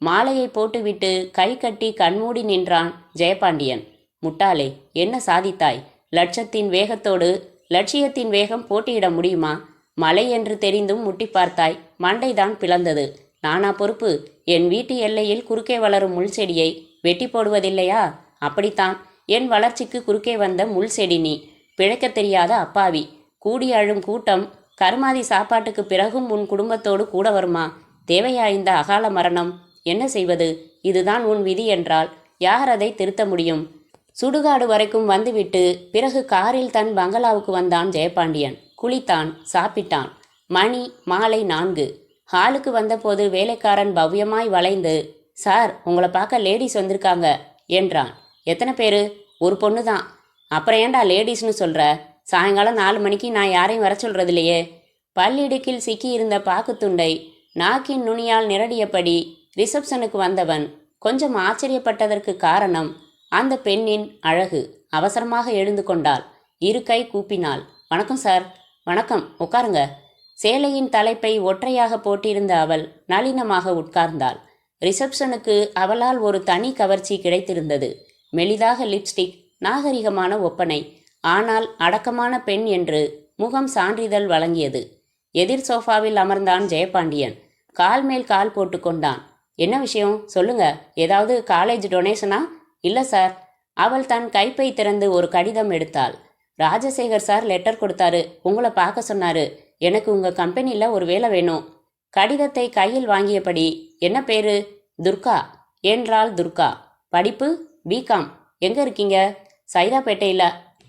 மாலையை போட்டுவிட்டு கை கட்டி கண்மூடி நின்றான் ஜெயபாண்டியன். முட்டாளே, என்ன சாதித்தாய்? லட்சத்தின் வேகத்தோடு லட்சியத்தின் வேகம் போட்டியிட முடியுமா? மலை என்று தெரிந்தும் முட்டி பார்த்தாய். மண்டைதான் பிளந்தது. நானா பொறுப்பு? என் வீட்டு எல்லையில் குறுக்கே வளரும் முள் செடியை வெட்டி போடுவதில்லையா? அப்படித்தான். என் வளர்ச்சிக்கு குறுக்கே வந்த முள் செடி நீ. பிழைக்க தெரியாத அப்பாவி. கூடி அழும் கூட்டம் கருமாதி சாப்பாட்டுக்கு பிறகும் உன் குடும்பத்தோடு கூட வருமா? தேவையா இந்த அகால மரணம்? என்ன செய்வது? இதுதான் உன் விதி என்றால் யார் அதை திருத்த முடியும்? சுடுகாடு வரைக்கும் வந்துவிட்டு பிறகு காரில் தன் பங்களாவுக்கு வந்தான் ஜெயபாண்டியன். குளித்தான், சாப்பிட்டான். மணி மாலை 4. ஹாலுக்கு வந்தபோது வேலைக்காரன் பவ்யமாய் வளைந்து, சார், உங்களை பார்க்க லேடிஸ் வந்திருக்காங்க என்றான். எத்தனை பேரு? ஒரு பொண்ணு தான். அப்புறம் ஏண்டா லேடிஸ்னு சொல்கிற? சாயங்காலம் 4 மணிக்கு நான் யாரையும் வர சொல்கிறது இல்லையே. பல்லிடுக்கில் சிக்கியிருந்த பாக்குத்துண்டை நாக்கின் நுனியால் நிரடியபடி ரிசப்ஷனுக்கு வந்தவன் கொஞ்சம் ஆச்சரியப்பட்டதற்கு காரணம் அந்த பெண்ணின் அழகு. அவசரமாக எழுந்து கொண்டாள். இரு கை கூப்பினாள். வணக்கம் சார். வணக்கம், உட்காருங்க. சேலையின் தலைப்பை ஒற்றையாக போட்டிருந்த அவள் நளினமாக உட்கார்ந்தாள். ரிசப்ஷனுக்கு அவளால் ஒரு தனி கவர்ச்சி கிடைத்திருந்தது. மெலிதாக லிப்ஸ்டிக், நாகரிகமான ஒப்பனை, ஆனால் அடக்கமான பெண் என்று முகம் சான்றிதழ் வழங்கியது. எதிர் சோஃபாவில் அமர்ந்தான் ஜெயபாண்டியன். கால் மேல் கால் போட்டு கொண்டான். என்ன விஷயம் சொல்லுங்க. ஏதாவது காலேஜ் டொனேஷனா? இல்லை சார். அவள் தன் கைப்பை திறந்து ஒரு கடிதம் எடுத்தாள். ராஜசேகர் சார் லெட்டர் கொடுத்தாரு. உங்களை பார்க்க சொன்னாரு. எனக்கு உங்கள் கம்பெனியில் ஒரு வேலை வேணும். கடிதத்தை கையில் வாங்கியபடி, என்ன பேரு? துர்கா என்றாள் துர்கா. படிப்பு? பிகாம். எங்கே இருக்கீங்க? சைதாப்பேட்டையில்.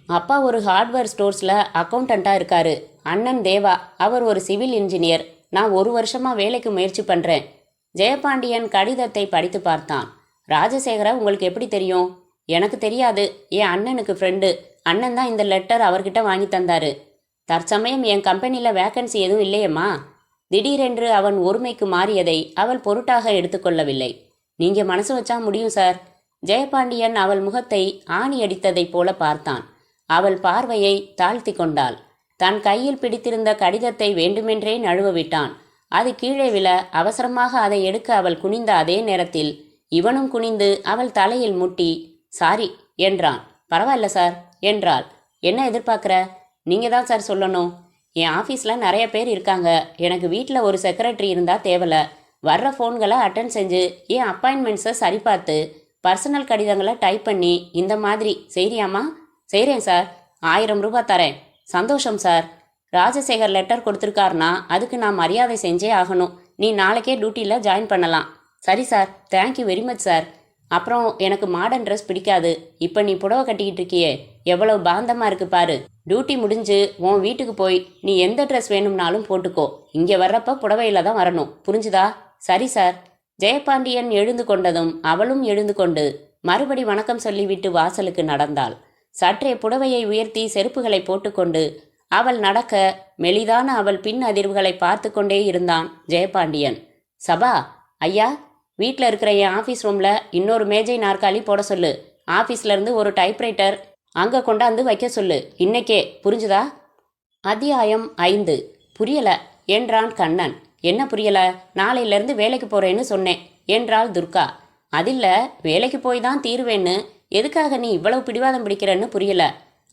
அப்பா ஒரு ஹார்ட்வேர் ஸ்டோர்ஸில் அக்கௌண்டண்ட்டாக இருக்காரு. அண்ணன் தேவா, அவர் ஒரு சிவில் இன்ஜினியர். நான் 1 வருஷமாக வேலைக்கு முயற்சி பண்ணுறேன். ஜெயபாண்டியன் கடிதத்தை படித்து பார்த்தான். ராஜசேகரை உங்களுக்கு எப்படி தெரியும்? எனக்கு தெரியாது. என் அண்ணனுக்கு ஃப்ரெண்டு. அண்ணன் தான் இந்த லெட்டர் அவர்கிட்ட வாங்கி தந்தாரு. தற்சமயம் என் கம்பெனியில் வேக்கன்சி எதுவும் இல்லையம்மா. திடீரென்று அவன் ஒருமைக்கு மாறியதை அவள் பொருட்டாக எடுத்துக்கொள்ளவில்லை. நீங்கள் மனசு வச்சா முடியும் சார். ஜெயபாண்டியன் அவள் முகத்தை ஆணி அடித்ததைப் போல பார்த்தான். அவள் பார்வையை தாழ்த்தி கொண்டாள். தன் கையில் பிடித்திருந்த கடிதத்தை வேண்டுமென்றே நழுவ விட்டான். அது கீழே விழ அவசரமாக அதை எடுக்க அவள் குனிந்த அதே நேரத்தில் இவனும் குனிந்து அவள் தலையில் முட்டி சாரி என்றான். பரவாயில்ல சார் என்றாள். என்ன எதிர்பார்க்குற? நீங்கள் தான் சார் சொல்லணும். என் ஆஃபீஸில் நிறைய பேர் இருக்காங்க. எனக்கு வீட்டில் ஒரு செக்ரட்டரி இருந்தால் தேவலை. வர்ற ஃபோன்களை அட்டன் செஞ்சு என் அப்பாயின்மெண்ட்ஸை சரிபார்த்து பர்சனல் கடிதங்களை டைப் பண்ணி இந்த மாதிரி செய்றியாமா? செய்கிறேன் சார். 1000 ரூபாய் தரேன். சந்தோஷம் சார். ராஜசேகர் லெட்டர் கொடுத்துருக்காருனா அதுக்கு நான் மரியாதை செஞ்சே ஆகணும். நீ நாளைக்கே டியூட்டியில் ஜாயின் பண்ணலாம். சரி sir. Thank you very much sir. அப்புறம் எனக்கு மாடர்ன் ட்ரெஸ் பிடிக்காது. இப்போ நீ புடவை கட்டிக்கிட்டு இருக்கியே, எவ்வளவு பாந்தமாக இருக்கு பாரு. டியூட்டி முடிஞ்சு உன் வீட்டுக்கு போய் நீ எந்த ட்ரெஸ் வேணும்னாலும் போட்டுக்கோ. இங்கே வர்றப்ப புடவையில் தான் வரணும். புரிஞ்சுதா? சரி சார். ஜெயபாண்டியன் எழுந்து கொண்டதும் அவளும் எழுந்து கொண்டு மறுபடி வணக்கம் சொல்லிவிட்டு வாசலுக்கு நடந்தாள். சற்றே புடவையை உயர்த்தி செருப்புகளை போட்டுக்கொண்டு அவள் நடக்க மெலிதான அவள் பின் அதிர்வுகளை பார்த்து கொண்டே இருந்தான் ஜெயபாண்டியன். சபா, ஐயா, வீட்டில் இருக்கிற என் ஆஃபீஸ் ரூமில் இன்னொரு மேஜை நாற்காலி போட சொல்லு. ஆஃபீஸ்லேருந்து ஒரு டைப்ரைட்டர் அங்கே கொண்டாந்து வைக்க சொல்லு. இன்னைக்கே. புரிஞ்சுதா? அத்தியாயம் 5. புரியல என்றான் கண்ணன். என்ன புரியல? நாளையிலேருந்து வேலைக்கு போகிறேன்னு சொன்னேன் என்றாள் துர்கா. அதில்ல, வேலைக்கு போய் தான் தீருவேன்னு எதுக்காக நீ இவ்வளவு பிடிவாதம் பிடிக்கிறன்னு புரியல.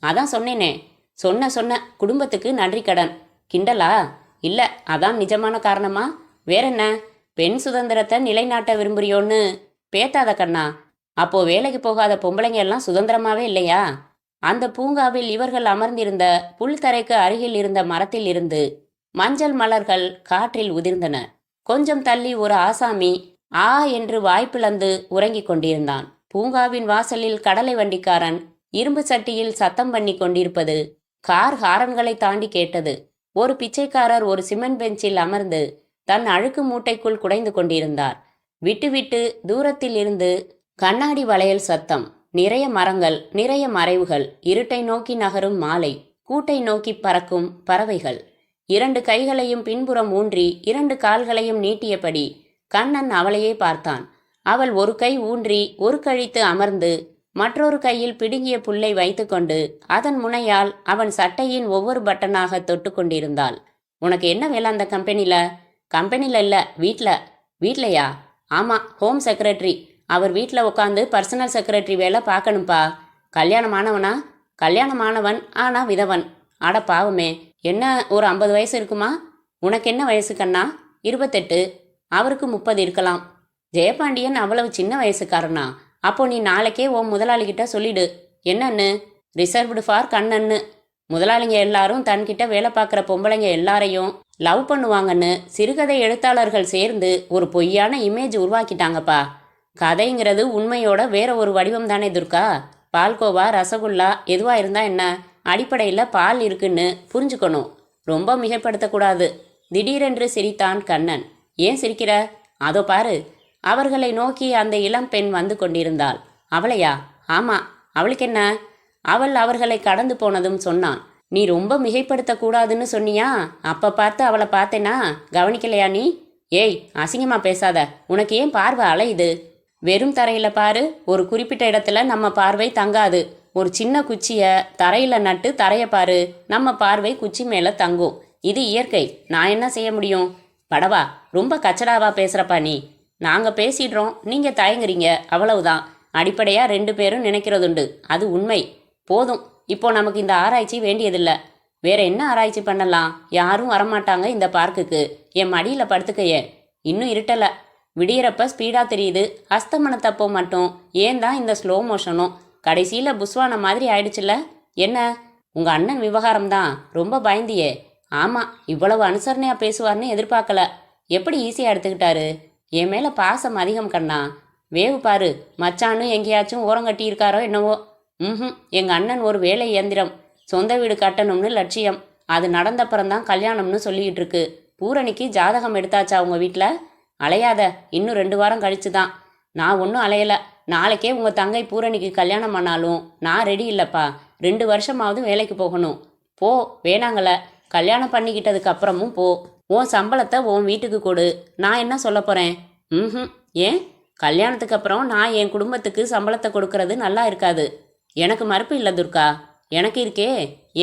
அதான் சொன்னேனே. சொன்ன குடும்பத்துக்கு நன்றி கடன். கிண்டலா? இல்லை, அதான் நிஜமான காரணமா? வேறென்ன? பெண் சுதந்திரத்தை நிலைநாட்ட விரும்புறியோன்னு பேத்தாத கண்ணா. அப்போ வேலைக்கு போகாத பொம்பளைங்க எல்லாம் சுதந்திரமாவே இல்லையா? அந்த பூங்காவில் இவர்கள் அமர்ந்திருந்த புல்தரைக்கு அருகில் இருந்த மரத்தில் இருந்து மஞ்சள் மலர்கள் காற்றில் உதிர்ந்தன. கொஞ்சம் தள்ளி ஒரு ஆசாமி ஆ என்று வாய்ப்பிழந்து உறங்கிக் கொண்டிருந்தான். பூங்காவின் வாசலில் கடலை வண்டிக்காரன் இரும்பு சட்டியில் சத்தம் பண்ணி கொண்டிருப்பது கார் ஹாரன்களை தாண்டி கேட்டது. ஒரு பிச்சைக்காரர் ஒரு சிமெண்ட் பெஞ்சில் அமர்ந்து தன் அழுக்கு மூட்டைக்குள் குடைந்து கொண்டிருந்தார். விட்டு விட்டு தூரத்தில் இருந்து கண்ணாடி வளையல் சத்தம். நிறைய மரங்கள், நிறைய மறைவுகள். இருட்டை நோக்கி நகரும் மாலை. கூட்டை நோக்கி பறக்கும் பறவைகள். 2 கைகளையும் பின்புறம் ஊன்றி 2 கால்களையும் நீட்டியபடி கண்ணன் அவளையே பார்த்தான். அவள் ஒரு கை ஊன்றி ஒரு கழித்து அமர்ந்து மற்றொரு கையில் பிடுங்கிய புல்லை வைத்துக்கொண்டு அதன் முனையால் அவன் சட்டையின் ஒவ்வொரு பட்டனாக தொட்டு கொண்டிருந்தாள். உனக்கு என்ன வேலை அந்த கம்பெனியில்? கம்பெனியில் இல்லை, வீட்டில். வீட்லையா? ஆமாம், ஹோம் செக்ரட்டரி. அவர் வீட்டில் உட்காந்து பர்சனல் செக்ரட்டரி வேலை பார்க்கணும்ப்பா. கல்யாணமானவனா? கல்யாணமானவன், ஆனால் விதவன். அட பாவமே. என்ன, ஒரு 50 வயசு இருக்குமா? உனக்கு என்ன வயசு கண்ணா? 28. அவருக்கு 30 இருக்கலாம். ஜெயபாண்டியன் அவ்வளவு சின்ன வயசுக்காரனா? அப்போ நீ நாளைக்கே உன் முதலாளிகிட்ட சொல்லிடு. என்னன்னு? Reserved for கண்ணன்னு. முதலாளிங்க எல்லாரும் தன்கிட்ட வேலை பார்க்குற பொம்பளைங்க எல்லாரையும் லவ் பண்ணுவாங்கன்னு சிறுகதை எழுத்தாளர்கள் சேர்ந்து ஒரு பொய்யான இமேஜ் உருவாக்கிட்டாங்கப்பா. கதைங்கிறது உண்மையோட வேற ஒரு வடிவம் தானே துர்கா. பால்கோவா, ரசகுல்லா எதுவா இருந்தா என்ன, அடிப்படையில் பால் இருக்குன்னு புரிஞ்சுக்கணும். ரொம்ப மிகைப்படுத்தக்கூடாது. திடீரென்று சிரித்தான் கண்ணன். ஏன் சிரிக்கிற? அதோ பாரு. அவர்களை நோக்கி அந்த இளம் பெண் வந்து கொண்டிருந்தாள். அவளையா? ஆமா. அவளுக்கு என்ன? அவள் அவர்களை கடந்து போனதும் சொன்னான். நீ ரொம்ப மிகைப்படுத்தக்கூடாதுன்னு சொன்னியா? அப்ப பார்த்து அவளை பார்த்தேனா? கவனிக்கலையா நீ? ஏய், அசிங்கமா பேசாத. உனக்கு ஏன் பார்வை அலையுது? வெறும் தரையில பாரு. ஒரு குறிப்பிட்ட இடத்துல நம்ம பார்வை தங்காது. ஒரு சின்ன குச்சியை தரையில் நட்டு தரையை பாரு, நம்ம பார்வை குச்சி மேலே தங்கும். இது இயற்கை. நான் என்ன செய்ய முடியும்? படவா, ரொம்ப கச்சடாவா பேசுகிறப்பா நீ. நாங்கள் பேசிடுறோம், நீங்கள் தயங்குறீங்க, அவ்வளவுதான். அடிப்படையாக 2 பேரும் நினைக்கிறதுண்டு, அது உண்மை. போதும், இப்போ நமக்கு இந்த ஆராய்ச்சி வேண்டியதில்லை. வேற என்ன ஆராய்ச்சி பண்ணலாம்? யாரும் வரமாட்டாங்க இந்த பார்க்குக்கு. என் மடியில் படுத்துக்கையே. இன்னும் இருட்டலை. விடியறப்ப ஸ்பீடாக தெரியுது. அஸ்தமனத்தப்போ மட்டும் ஏன் தான் இந்த ஸ்லோ மோஷனும்? கடைசியில் புஸ்வான மாதிரி ஆயிடுச்சுல்ல. என்ன, உங்கள் அண்ணன் விவகாரம்தான். ரொம்ப பயந்தியே. ஆமாம், இவ்வளவு அனுசரணையாக பேசுவார்னு எதிர்பார்க்கல. எப்படி ஈஸியாக எடுத்துக்கிட்டாரு? என் மேலே பாசம் அதிகம் கண்ணா. வேவு பாரு, மச்சானும் எங்கேயாச்சும் ஓரங்கட்டி இருக்காரோ என்னவோ. எங்கள் அண்ணன் ஒரு வேலை இயந்திரம். சொந்த வீடு கட்டணும்னு லட்சியம். அது நடந்தப்புறம்தான் கல்யாணம்னு சொல்லிக்கிட்டு இருக்கு. பூரணிக்கு ஜாதகம் எடுத்தாச்சா உங்கள் வீட்டில்? அலையாத, இன்னும் 2 வாரம் கழிச்சு தான். நான் ஒன்றும் அலையலை. நாளைக்கே உங்கள் தங்கை பூரணிக்கு கல்யாணம் பண்ணாலும் நான் ரெடி இல்லைப்பா. 2 வருஷமாவது வேலைக்கு போகணும். போ, வேணாங்கள. கல்யாணம் பண்ணிக்கிட்டதுக்கு அப்புறமும் போ. உன் சம்பளத்தை உன் வீட்டுக்கு கொடு. நான் என்ன சொல்ல போகிறேன்? ஏன்? கல்யாணத்துக்கு அப்புறம் நான் என் குடும்பத்துக்கு சம்பளத்தை கொடுக்கறது நல்லா இருக்காது. எனக்கு மறுப்பு இல்லை துர்கா. எனக்கு இருக்கே.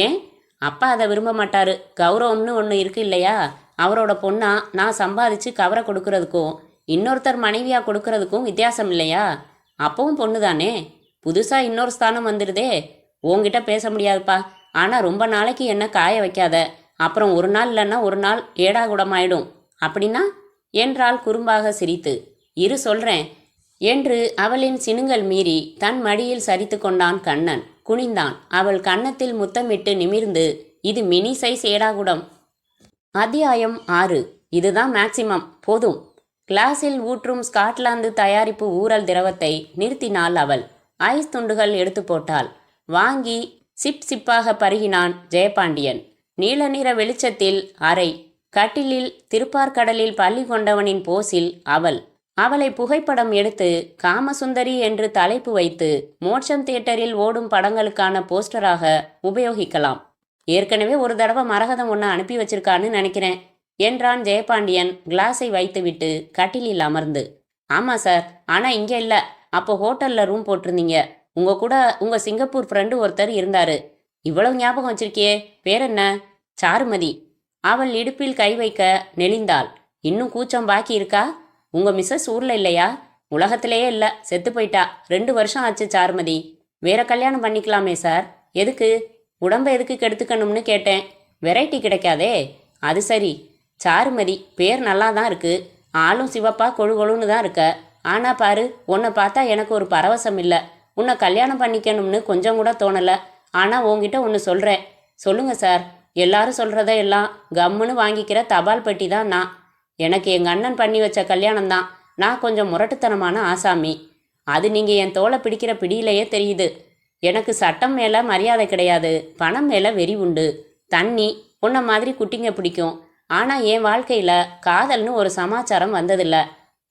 ஏன்? அப்பா அதை விரும்ப மாட்டாரு. கௌரவம்னு ஒன்று இருக்கு இல்லையா? அவரோட பொண்ணா நான் சம்பாதிச்சு கவரை கொடுக்கறதுக்கும் இன்னொருத்தர் மனைவியாக கொடுக்கறதுக்கும் வித்தியாசம் இல்லையா? அப்பவும் பொண்ணு தானே. புதுசாக இன்னொரு ஸ்தானம் வந்துடுதே. உங்ககிட்ட பேச முடியாதுப்பா. ஆனால் ரொம்ப நாளைக்கு என்ன காய வைக்காத. அப்புறம் ஒரு நாள் இல்லைன்னா ஒரு நாள் ஏடாகுடமாயிடும். அப்படின்னா என்றாள் குறும்பாக சிரித்து. இரு சொல்கிறேன் என்று அவளின் சினுங்கள் மீறி தன் மடியில் சரித்து கொண்டான் கண்ணன். குனிந்தான். அவள் கன்னத்தில் முத்தமிட்டு நிமிர்ந்து, இது மினி சைஸ் ஏடாகுடம். அத்தியாயம் 6. இதுதான் மேக்சிமம், போதும். கிளாஸில் ஊற்றும் ஸ்காட்லாந்து தயாரிப்பு ஊறல் திரவத்தை நிறுத்தினாள் அவள். ஐஸ் துண்டுகள் எடுத்து போட்டாள். வாங்கி சிப் சிப்பாக பருகினான் ஜெயபாண்டியன். நீல நிற வெளிச்சத்தில் அறை கட்டிலில் திருப்பார்கடலில் பள்ளி கொண்டவனின் போஸில் அவளை புகைப்படம் எடுத்து காமசுந்தரி என்று தலைப்பு வைத்து மோட்சம் தியேட்டரில் ஓடும் படங்களுக்கான போஸ்டராக உபயோகிக்கலாம். ஏற்கனவே ஒரு தடவை மரகதம் ஒன்று அனுப்பி வச்சிருக்கான்னு நினைக்கிறேன் என்றான் ஜெயபாண்டியன் கிளாஸை வைத்துவிட்டு கட்டிலில் அமர்ந்து. ஆமாம் சார், ஆனால் இங்கே இல்லை. அப்போ ஹோட்டலில் ரூம் போட்டிருந்தீங்க. உங்கள் கூட உங்கள் சிங்கப்பூர் ஃப்ரெண்டு ஒருத்தர் இருந்தார். இவ்வளவு ஞாபகம் வச்சிருக்கியே. பேர் என்ன? சாருமதி. அவள் இடுப்பில் கை வைக்க நெளிந்தாள். இன்னும் கூச்சம் பாக்கி இருக்கா? உங்கள் மிஸ்ஸஸ் ஊரில் இல்லையா? உலகத்திலேயே இல்லை, செத்து போயிட்டா. 2 வருஷம் ஆச்சு சாருமதி. வேற கல்யாணம் பண்ணிக்கலாமே சார். எதுக்கு? உடம்பை எதுக்கு கெடுத்துக்கணும்னு கேட்டேன். வெரைட்டி கிடைக்காதே. அது சரி. சாருமதி பேர் நல்லா தான் இருக்கு. ஆளும் சிவப்பா கொழு கொழுன்னு தான் இருக்க. ஆனால் பாரு, உன்னை பார்த்தா எனக்கு ஒரு பரவசம் இல்லை. உன்னை கல்யாணம் பண்ணிக்கணும்னு கொஞ்சம் கூட தோணலை. ஆனால் உங்ககிட்ட ஒன்று சொல்கிறேன். சொல்லுங்க சார். எல்லாரும் சொல்கிறத எல்லாம் கம்முன்னு வாங்கிக்கிற தபால் பெட்டி தான் நான். எனக்கு எங்கள் அண்ணன் பண்ணி வச்ச கல்யாணம் தான். நான் கொஞ்சம் முரட்டுத்தனமான ஆசாமி. அது நீங்கள் என் தோலை பிடிக்கிற பிடியிலேயே தெரியுது. எனக்கு சட்டம் மேலே மரியாதை கிடையாது. பணம் மேலே வெறி உண்டு. தண்ணி உன்ன மாதிரி குட்டிங்க பிடிக்கும். ஆனால் என் வாழ்க்கையில் காதல்னு ஒரு சமாச்சாரம் வந்ததில்லை.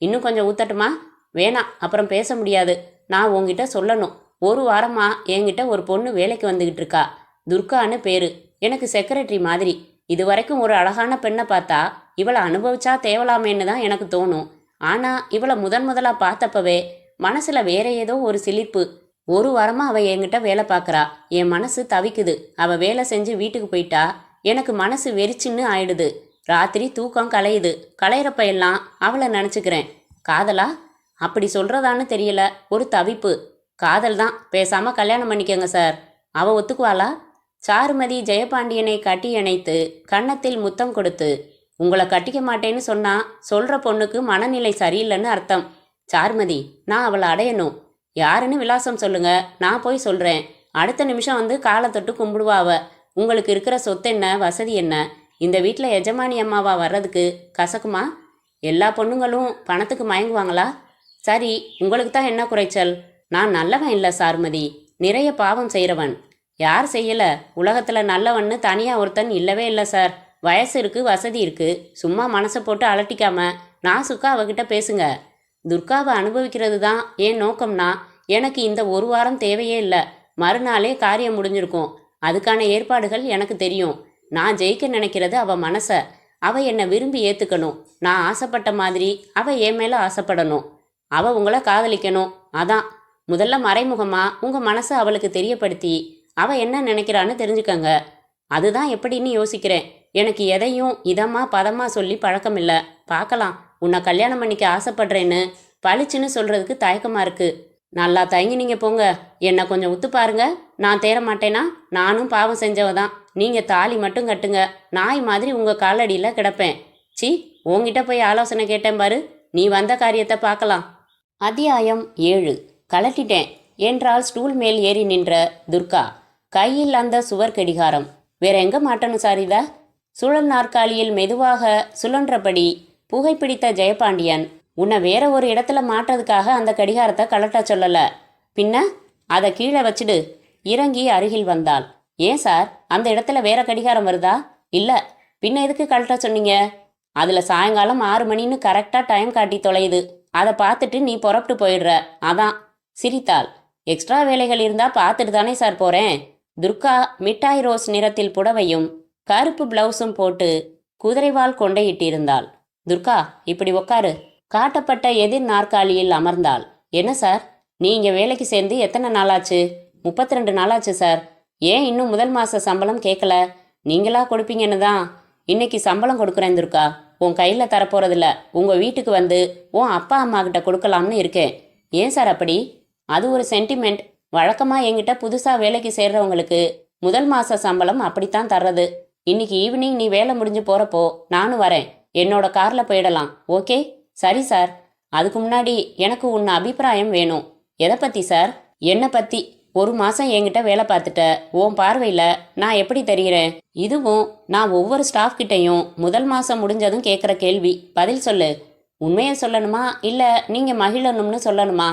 இன்னும் கொஞ்சம் ஊத்தட்டுமா? வேணாம், அப்புறம் பேச முடியாது. நான் உங்ககிட்ட சொல்லணும். 1 வாரமாக என்கிட்ட ஒரு பொண்ணு வேலைக்கு வந்துக்கிட்டு இருக்கா. துர்கான்னு பேரு. எனக்கு செக்ரட்டரி மாதிரி. இது வரைக்கும் ஒரு அழகான பெண்ணை பார்த்தா இவளை அனுபவிச்சா தேவலாமேன்னு தான் எனக்கு தோணும். ஆனால் இவளை முதலாக பார்த்தப்பவே மனசில் வேற ஏதோ ஒரு சிலிர்ப்பு. 1 வாரமாக அவள் என்கிட்ட வேலை பார்க்குறா. என் மனசு தவிக்குது. அவள் வேலை செஞ்சு வீட்டுக்கு போயிட்டா எனக்கு மனசு வெறிச்சின்னு ஆயிடுது. ராத்திரி தூக்கம் கலையுது. கலையிறப்ப எல்லாம் அவளை நினச்சிக்கிறேன். காதலா? அப்படி சொல்கிறதான்னு தெரியல. ஒரு தவிப்பு. காதல் தான். பேசாமல் கல்யாணம் பண்ணிக்கங்க சார். அவள் ஒத்துக்குவாளா? சாருமதி ஜெயபாண்டியனை கட்டி அணைத்து கன்னத்தில் முத்தம் கொடுத்து, உங்களை கட்டிக்க மாட்டேன்னு சொன்னா சொல்கிற பொண்ணுக்கு மனநிலை சரியில்லைன்னு அர்த்தம். சாருமதி, நான் அவளை அடையணும். யாருன்னு விலாசம் சொல்லுங்க, நான் போய் சொல்கிறேன். அடுத்த நிமிஷம் வந்து காலை தொட்டு கும்பிடுவாவ. உங்களுக்கு இருக்கிற சொத்து என்ன, வசதி என்ன? இந்த வீட்டில் எஜமானி அம்மாவா வர்றதுக்கு கசக்குமா? எல்லா பொண்ணுங்களும் பணத்துக்கு மயங்குவாங்களா? சரி, உங்களுக்கு தான் என்ன குறைச்சல்? நான் நல்லவன் இல்லை சாருமதி. நிறைய பாவம் செய்கிறவன். யார் செய்யலை? உலகத்தில் நல்லவன்னு தனியாக ஒருத்தன் இல்லவே இல்லை சார். வயசு இருக்குது, வசதி இருக்குது. சும்மா மனசை போட்டு அலட்டிக்காம நாசுக்கா அவகிட்ட பேசுங்க. துர்காவை அனுபவிக்கிறது தான் என் நோக்கம்னா எனக்கு இந்த 1 வாரம் தேவையே இல்லை. மறுநாளே காரியம் முடிஞ்சிருக்கும். அதுக்கான ஏற்பாடுகள் எனக்கு தெரியும். நான் ஜெயிக்க நினைக்கிறது அவள் மனசை. அவள் என்னை விரும்பி ஏற்றுக்கணும். நான் ஆசைப்பட்ட மாதிரி அவள் என் மேலே ஆசைப்படணும். அவள் உங்களை காதலிக்கணும். அதான். முதல்ல மறைமுகமா உங்க மனசை அவளுக்கு தெரியப்படுத்தி அவ என்ன நினைக்கிறான்னு தெரிஞ்சுக்கங்க. அதுதான் எப்படின்னு யோசிக்கிறேன். எனக்கு எதையும் இதமா பதமா சொல்லி பழக்கம் இல்லை. பார்க்கலாம். உன்னை கல்யாணம் பண்ணிக்க ஆசைப்படுறேன்னு பளிச்சுன்னு சொல்றதுக்கு தயக்கமா இருக்கு. நல்லா தயங்கினீங்க போங்க. என்னை கொஞ்சம் உத்து பாருங்க. நான் தேர மாட்டேனா? நானும் பாவம் செஞ்சவ தான். நீங்க தாலி மட்டும் கட்டுங்க. நாய் மாதிரி உங்க காலடியில் கிடப்பேன். சி, உங்ககிட்ட போய் ஆலோசனை கேட்டேன் பாரு. நீ வந்த காரியத்தை பார்க்கலாம். அத்தியாயம் 7. கலட்டிட்டேன் என்றால் ஸ்டூல் மேல் ஏறி நின்ற துர்கா. கையில் அந்த சுவர் கடிகாரம். வேற எங்க மாட்டணும் சார் இத? சுழல் நாற்காலியில் மெதுவாக சுழன்றபடி புகைப்பிடித்த ஜெயபாண்டியன், உன்னை வேற ஒரு இடத்துல மாட்டுறதுக்காக அந்த கடிகாரத்தை கலட்ட சொல்லல. பின்ன அதை கீழே வச்சுடு. இறங்கி அருகில் வந்தாள். ஏன் சார், அந்த இடத்துல வேற கடிகாரம் வருதா? இல்ல, பின்ன எதுக்கு கலட்ட சொன்னீங்க? அதுல சாயங்காலம் 6 மணின்னு கரெக்டா டைம் காட்டி தொலையுது. அதை பார்த்துட்டு நீ புறப்பட்டு போயிடுற, அதான். சிரித்தாள். எக்ஸ்ட்ரா வேலைகள் இருந்தா பார்த்துட்டு தானே சார் போறேன். துர்கா மிட்டாய் ரோஸ் நிறத்தில் புடவையும் கருப்பு பிளவுஸும் போட்டு குதிரைவால் கொண்டையிட்டிருந்தாள். துர்கா, இப்படி உக்காரு. காட்டப்பட்ட எதிர் நாற்காலியில் அமர்ந்தாள். என்ன சார், நீ இங்கே வேலைக்கு சேர்ந்து எத்தனை நாளாச்சு? 32 நாளாச்சு சார். ஏன் இன்னும் முதல் மாத சம்பளம் கேட்கல? நீங்களா கொடுப்பீங்கன்னு தான் இன்னைக்கு சம்பளம் கொடுக்குறேன் துர்கா. உன் கையில் தரப்போறதில்ல. உங்கள் வீட்டுக்கு வந்து உன் அப்பா அம்மா கிட்ட கொடுக்கலாம்னு இருக்கேன். ஏன் சார் அப்படி? அது ஒரு சென்டிமெண்ட். வழக்கமாக என்கிட்ட புதுசாக வேலைக்கு சேர்றவங்களுக்கு முதல் மாத சம்பளம் அப்படித்தான் தர்றது. இன்னைக்கு ஈவினிங் நீ வேலை முடிஞ்சு போகிறப்போ நானும் வரேன். என்னோட காரில் போயிடலாம். ஓகே? சரி சார். அதுக்கு முன்னாடி எனக்கு உன் அபிப்பிராயம் வேணும். எதை பற்றி சார்? என்னை பற்றி. 1 மாதம் என்கிட்ட வேலை பார்த்துட்ட. உன் பார்வையில் நான் எப்படி தெரிகிறேன்? இதுவும் நான் ஒவ்வொரு ஸ்டாஃப் கிட்டையும் முதல் மாதம் முடிஞ்சதும் கேட்குற கேள்வி. பதில் சொல்லு. உண்மையை சொல்லணுமா இல்லை நீங்கள் மகிழணும்னு சொல்லணுமா?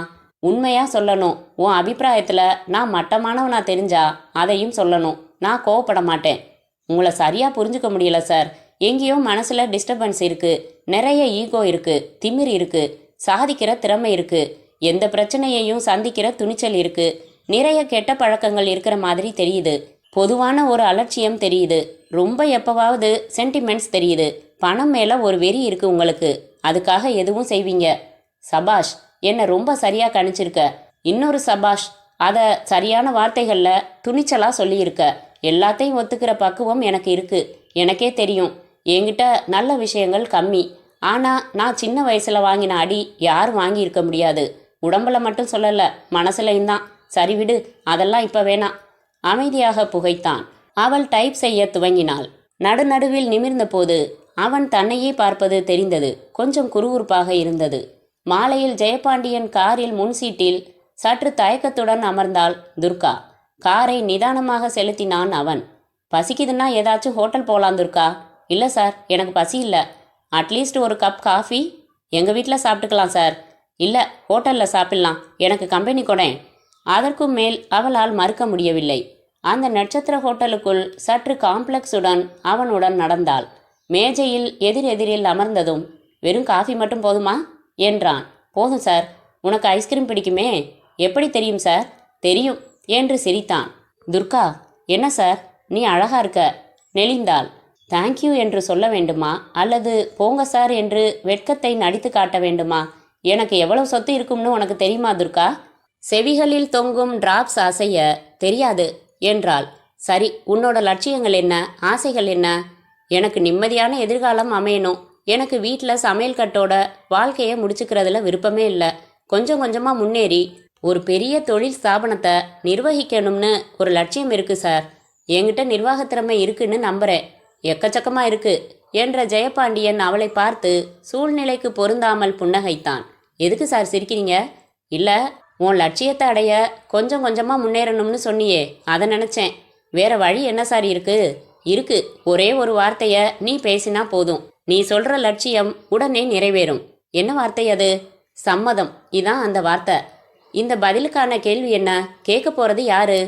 உண்மையாக சொல்லணும். உன் அபிப்பிராயத்தில் நான் மட்டமானவனா தெரிஞ்சா அதையும் சொல்லணும். நான் கோவப்பட மாட்டேன். உங்களை சரியாக புரிஞ்சுக்க முடியல சார். எங்கேயோ மனசில் டிஸ்டர்பன்ஸ் இருக்குது. நிறைய ஈகோ இருக்குது. திமிர் இருக்குது. சாதிக்கிற திறமை இருக்குது. எந்த பிரச்சனையையும் சந்திக்கிற துணிச்சல் இருக்குது. நிறைய கெட்ட பழக்கங்கள் இருக்கிற மாதிரி தெரியுது. பொதுவான ஒரு அலட்சியம் தெரியுது. ரொம்ப எப்பவாவது சென்டிமெண்ட்ஸ் தெரியுது. பணம் மேலே ஒரு வெறி இருக்குது உங்களுக்கு. அதுக்காக எதுவும் செய்வீங்க. சபாஷ், என்னை ரொம்ப சரியாக கணிச்சிருக்க. இன்னொரு சபாஷ், அதை சரியான வார்த்தைகளில் துணிச்சலாக சொல்லியிருக்க. எல்லாத்தையும் ஒத்துக்கிற பக்குவம் எனக்கு இருக்குது. எனக்கே தெரியும் என்கிட்ட நல்ல விஷயங்கள் கம்மி. ஆனால் நான் சின்ன வயசில் வாங்கின அடி யாரும் வாங்கியிருக்க முடியாது. உடம்புல மட்டும் சொல்லலை, மனசுலையும் தான். சரி விடு, அதெல்லாம் இப்போ வேணாம். அமைதியாக புகைத்தான். அவள் டைப் செய்ய துவங்கினாள். நடுநடுவில் நிமிர்ந்த போது அவன் தன்னையே பார்ப்பது தெரிந்தது. கொஞ்சம் குறுகுறுப்பாக இருந்தது. மாலையில் ஜெயபாண்டியன் காரில் முன்சீட்டில் சற்று தயக்கத்துடன் அமர்ந்தாள் துர்கா. காரை நிதானமாக செலுத்தினான் அவன். பசிக்குதுன்னா ஏதாச்சும் ஹோட்டல் போகலாம் துர்கா. இல்லை சார், எனக்கு பசி இல்லை. அட்லீஸ்ட் ஒரு கப் காஃபி எங்கள் வீட்டில் சாப்பிட்டுக்கலாம் சார். இல்லை, ஹோட்டலில் சாப்பிட்லாம். எனக்கு கம்பெனி கொடேன். அதற்கும் மேல் அவளால் மறுக்க முடியவில்லை. அந்த நட்சத்திர ஹோட்டலுக்குள் சற்று காம்ப்ளெக்ஸுடன் அவனுடன் நடந்தாள். மேஜையில் எதிரெதிரில் அமர்ந்ததும், வெறும் காஃபி மட்டும் போதுமா என்றான். போதும் சார். உனக்கு ஐஸ்கிரீம் பிடிக்குமே? எப்படி தெரியும் சார்? தெரியும் என்று சிரித்தான். துர்கா, என்ன சார், நீ அழகா இருக்க. நெளிந்தாள். தேங்க்யூ என்று சொல்ல வேண்டுமா அல்லது போங்க சார் என்று வெட்கத்தை நடித்து காட்ட வேண்டுமா? எனக்கு எவ்வளவு சொத்து இருக்கும்னு உனக்கு தெரியுமா துர்கா? செவிகளில் தொங்கும் டிராப்ஸ் அசைய. தெரியாது என்றாள். சரி, உன்னோட லட்சியங்கள் என்ன, ஆசைகள் என்ன? எனக்கு நிம்மதியான எதிர்காலம் அமையணும். எனக்கு வீட்டில் சமையல் கட்டோட வாழ்க்கையை முடிச்சுக்கிறதுல விருப்பமே இல்லை. கொஞ்சம் கொஞ்சமாக முன்னேறி ஒரு பெரிய தொழில் ஸ்தாபனத்தை நிர்வகிக்கணும்னு ஒரு லட்சியம் இருக்குது சார். என்கிட்ட நிர்வாகத்திறமை இருக்குன்னு நம்புகிறேன். எக்கச்சக்கமாக இருக்கு என்ற ஜெயபாண்டியன் அவளை பார்த்து சூழ்நிலைக்கு பொருந்தாமல் புன்னகைத்தான். எதுக்கு சார் சிரிக்கிறீங்க? இல்லை, உன் லட்சியத்தை அடைய கொஞ்சம் கொஞ்சமாக முன்னேறணும்னு சொன்னியே, அதை நினச்சேன். வேற வழி என்ன சார் இருக்கு? இருக்கு. ஒரே ஒரு வார்த்தையை நீ பேசினா போதும். நீ சொல்கிற லட்சியம் உடனே நிறைவேறும். என்ன வார்த்தை அது? சம்மதம். இதான் அந்த வார்த்தை. இந்த பதிலுக்கான கேள்வி என்ன? கேட்க போகிறது யாரு?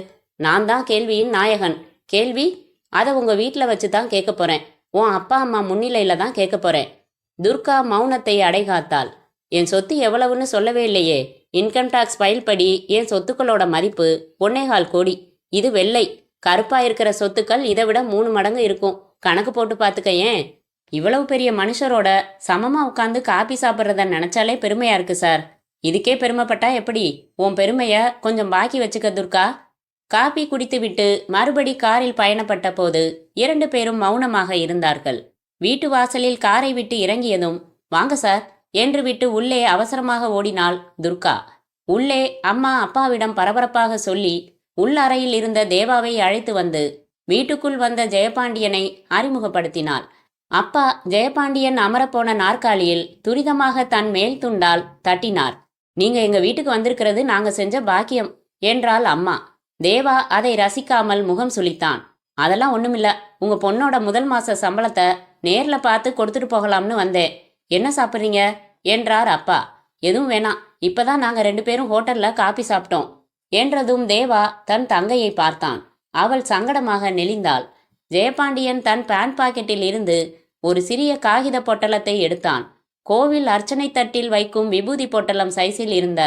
நான் தான் கேள்வியின் நாயகன். கேள்வி அதை உங்கள் வீட்டில் வச்சு தான் கேட்க போகிறேன். உன் அப்பா அம்மா முன்னிலையில் தான் கேட்க போகிறேன். துர்கா மௌனத்தை அடைகாத்தாள். என் சொத்து எவ்வளவுன்னு சொல்லவே இல்லையே. இன்கம் டாக்ஸ் ஃபைல் படி என் சொத்துக்களோட மதிப்பு 1.25 கோடி. இது வெள்ளை. கருப்பா இருக்கிற சொத்துக்கள் இதை விட 3 மடங்கு இருக்கும். கணக்கு போட்டு பார்த்துக்க. ஏன் இவ்வளவு பெரிய மனுஷரோட சமமா உட்காந்து காபி சாப்பிட்றத நினைச்சாலே பெருமையா இருக்கு சார். இதுக்கே பெருமைப்பட்டா எப்படி? உன் பெருமைய கொஞ்சம் பாக்கி வச்சுக்க துர்கா. காபி குடித்துவிட்டு மறுபடி காரில் பயணப்பட்ட போது 2 பேரும் மௌனமாக இருந்தார்கள். வீட்டு வாசலில் காரை விட்டு இறங்கியதும் வாங்க சார் என்று விட்டு உள்ளே அவசரமாக ஓடினாள் துர்கா. உள்ளே அம்மா அப்பாவிடம் பரபரப்பாக சொல்லி உள் அறையில் இருந்த தேவாவை அழைத்து வந்து வீட்டுக்குள் வந்த ஜெயபாண்டியனை அறிமுகப்படுத்தினாள். அப்பா ஜெயபாண்டியன் அமரப்போன நாற்காலியில் துரிதமாக தன் மேல் துண்டால் தட்டினார். நீங்க எங்க வீட்டுக்கு வந்திருக்கிறது நாங்க செஞ்ச பாக்கியம் என்றாள் அம்மா. தேவா அதை ரசிக்காமல் முகம் சுளித்தான். அதெல்லாம் ஒண்ணுமில்ல, உங்க பொண்ணோட முதல் மாச சம்பளத்தை நேர்ல பார்த்து கொடுத்துட்டு போகலாம்னு வந்தேன். என்ன சாப்பிட்றீங்க என்றார் அப்பா. எதுவும் வேணாம், இப்பதான் நாங்க 2 பேரும் ஹோட்டல்ல காபி சாப்பிட்டோம் என்றதும் தேவா தன் தங்கையை பார்த்தான். அவள் சங்கடமாக நெளிந்தாள். ஜெயபாண்டியன் தன் பேண்ட் பாக்கெட்டில் இருந்து ஒரு சிறிய காகித பொட்டலத்தை எடுத்தான். கோவில் அர்ச்சனை தட்டில் வைக்கும் விபூதி பொட்டலம் சைஸில் இருந்த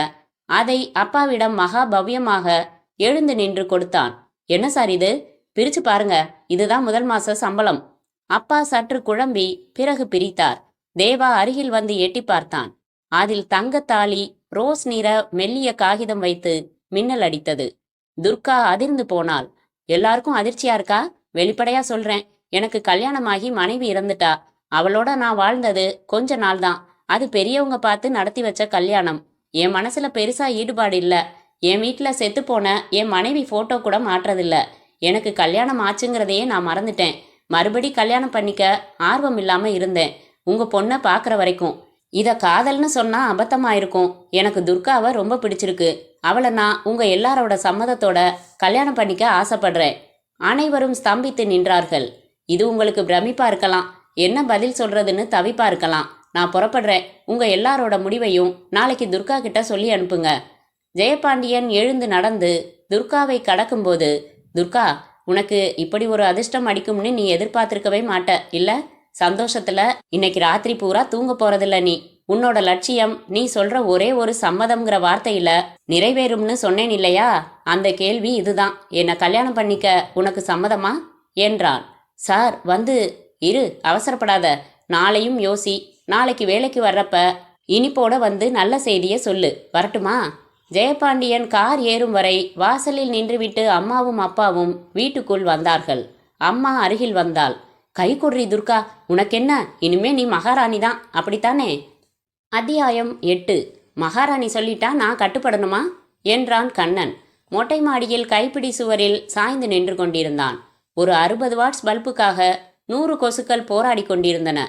அதை அப்பாவிடம் மகா பவ்யமாக எழுந்து நின்று கொடுத்தான். என்ன சார் இது? பிரிச்சு பாருங்க, இதுதான் முதல் மாச சம்பளம். அப்பா சற்று குழம்பி பிறகு பிரித்தார். தேவா அருகில் வந்து எட்டி பார்த்தான். அதில் தங்கத்தாலி ரோஸ் நிற மெல்லிய காகிதம் வைத்து மின்னல் அடித்தது. துர்கா அதிர்ந்து போனாள். எல்லாருக்கும் அதிர்ச்சியா இருக்கா? வெளிப்படையா சொல்றேன், எனக்கு கல்யாணமாகி மனைவி இறந்துட்டா. அவளோட நான் வாழ்ந்தது கொஞ்ச நாள் தான். அது பெரியவங்க பார்த்து நடத்தி வச்ச கல்யாணம். என் மனசுல பெருசா ஈடுபாடு இல்ல. என் வீட்டுல செத்து போன என் மனைவி போட்டோ கூட மாற்றதில்ல. எனக்கு கல்யாணம் ஆச்சுங்கிறதையே நான் மறந்துட்டேன். மறுபடி கல்யாணம் பண்ணிக்க ஆர்வம் இல்லாம இருந்தேன், உங்க பொண்ணை பாக்குற வரைக்கும். இத காதல்னு சொன்னா அபத்தமா இருக்கும். எனக்கு துர்காவை ரொம்ப பிடிச்சிருக்கு. அவளை நான் உங்க எல்லாரோட சம்மதத்தோட கல்யாணம் பண்ணிக்க ஆசைப்படுறேன். அனைவரும் ஸ்தம்பித்து நின்றார்கள். இது உங்களுக்கு பிரமிப்பா இருக்கலாம், என்ன பதில் சொல்றதுன்னு தவிப்பா இருக்கலாம். நான் புறப்படுறேன். உங்க எல்லாரோட முடிவையும் நாளைக்கு துர்கா கிட்ட சொல்லி அனுப்புங்க. ஜெயபாண்டியன் எழுந்து நடந்து துர்காவை கடக்கும்போது, துர்கா, உனக்கு இப்படி ஒரு அதிர்ஷ்டம் அடிக்கும்னு நீ எதிர்பார்த்திருக்கவே மாட்ட இல்ல? சந்தோஷத்துல இன்னைக்கு ராத்திரி பூரா தூங்க போறதில்ல நீ. உன்னோட லட்சியம் நீ சொல்ற ஒரே ஒரு சம்மதம்ங்கிற வார்த்தையில நிறைவேறும்னு சொன்னேன் இல்லையா? அந்த கேள்வி இதுதான். என்னை கல்யாணம் பண்ணிக்க உனக்கு சம்மதமா என்றான். சார் வந்து இரு, அவசரப்படாத. நாளையும் யோசி. நாளைக்கு வேலைக்கு வர்றப்ப இனிப்போட வந்து நல்ல செய்திய சொல்லு. வரட்டுமா? ஜெயபாண்டியன் கார் ஏறும் வரை வாசலில் நின்றுவிட்டு அம்மாவும் அப்பாவும் வீட்டுக்குள் வந்தார்கள். அம்மா அருகில் வந்தாள். கை கொட்ரி துர்கா, உனக்கென்ன? இனிமே நீ மகாராணி தான், அப்படித்தானே? அத்தியாயம் 8. மகாராணி சொல்லிட்டா நான் கட்டுப்படணுமா என்றான் கண்ணன். மொட்டை மாடியில் கைப்பிடி சுவரில் சாய்ந்து நின்று கொண்டிருந்தான். ஒரு 60 வாட்ஸ் பல்புக்காக 100 கொசுக்கள் போராடி கொண்டிருந்தன.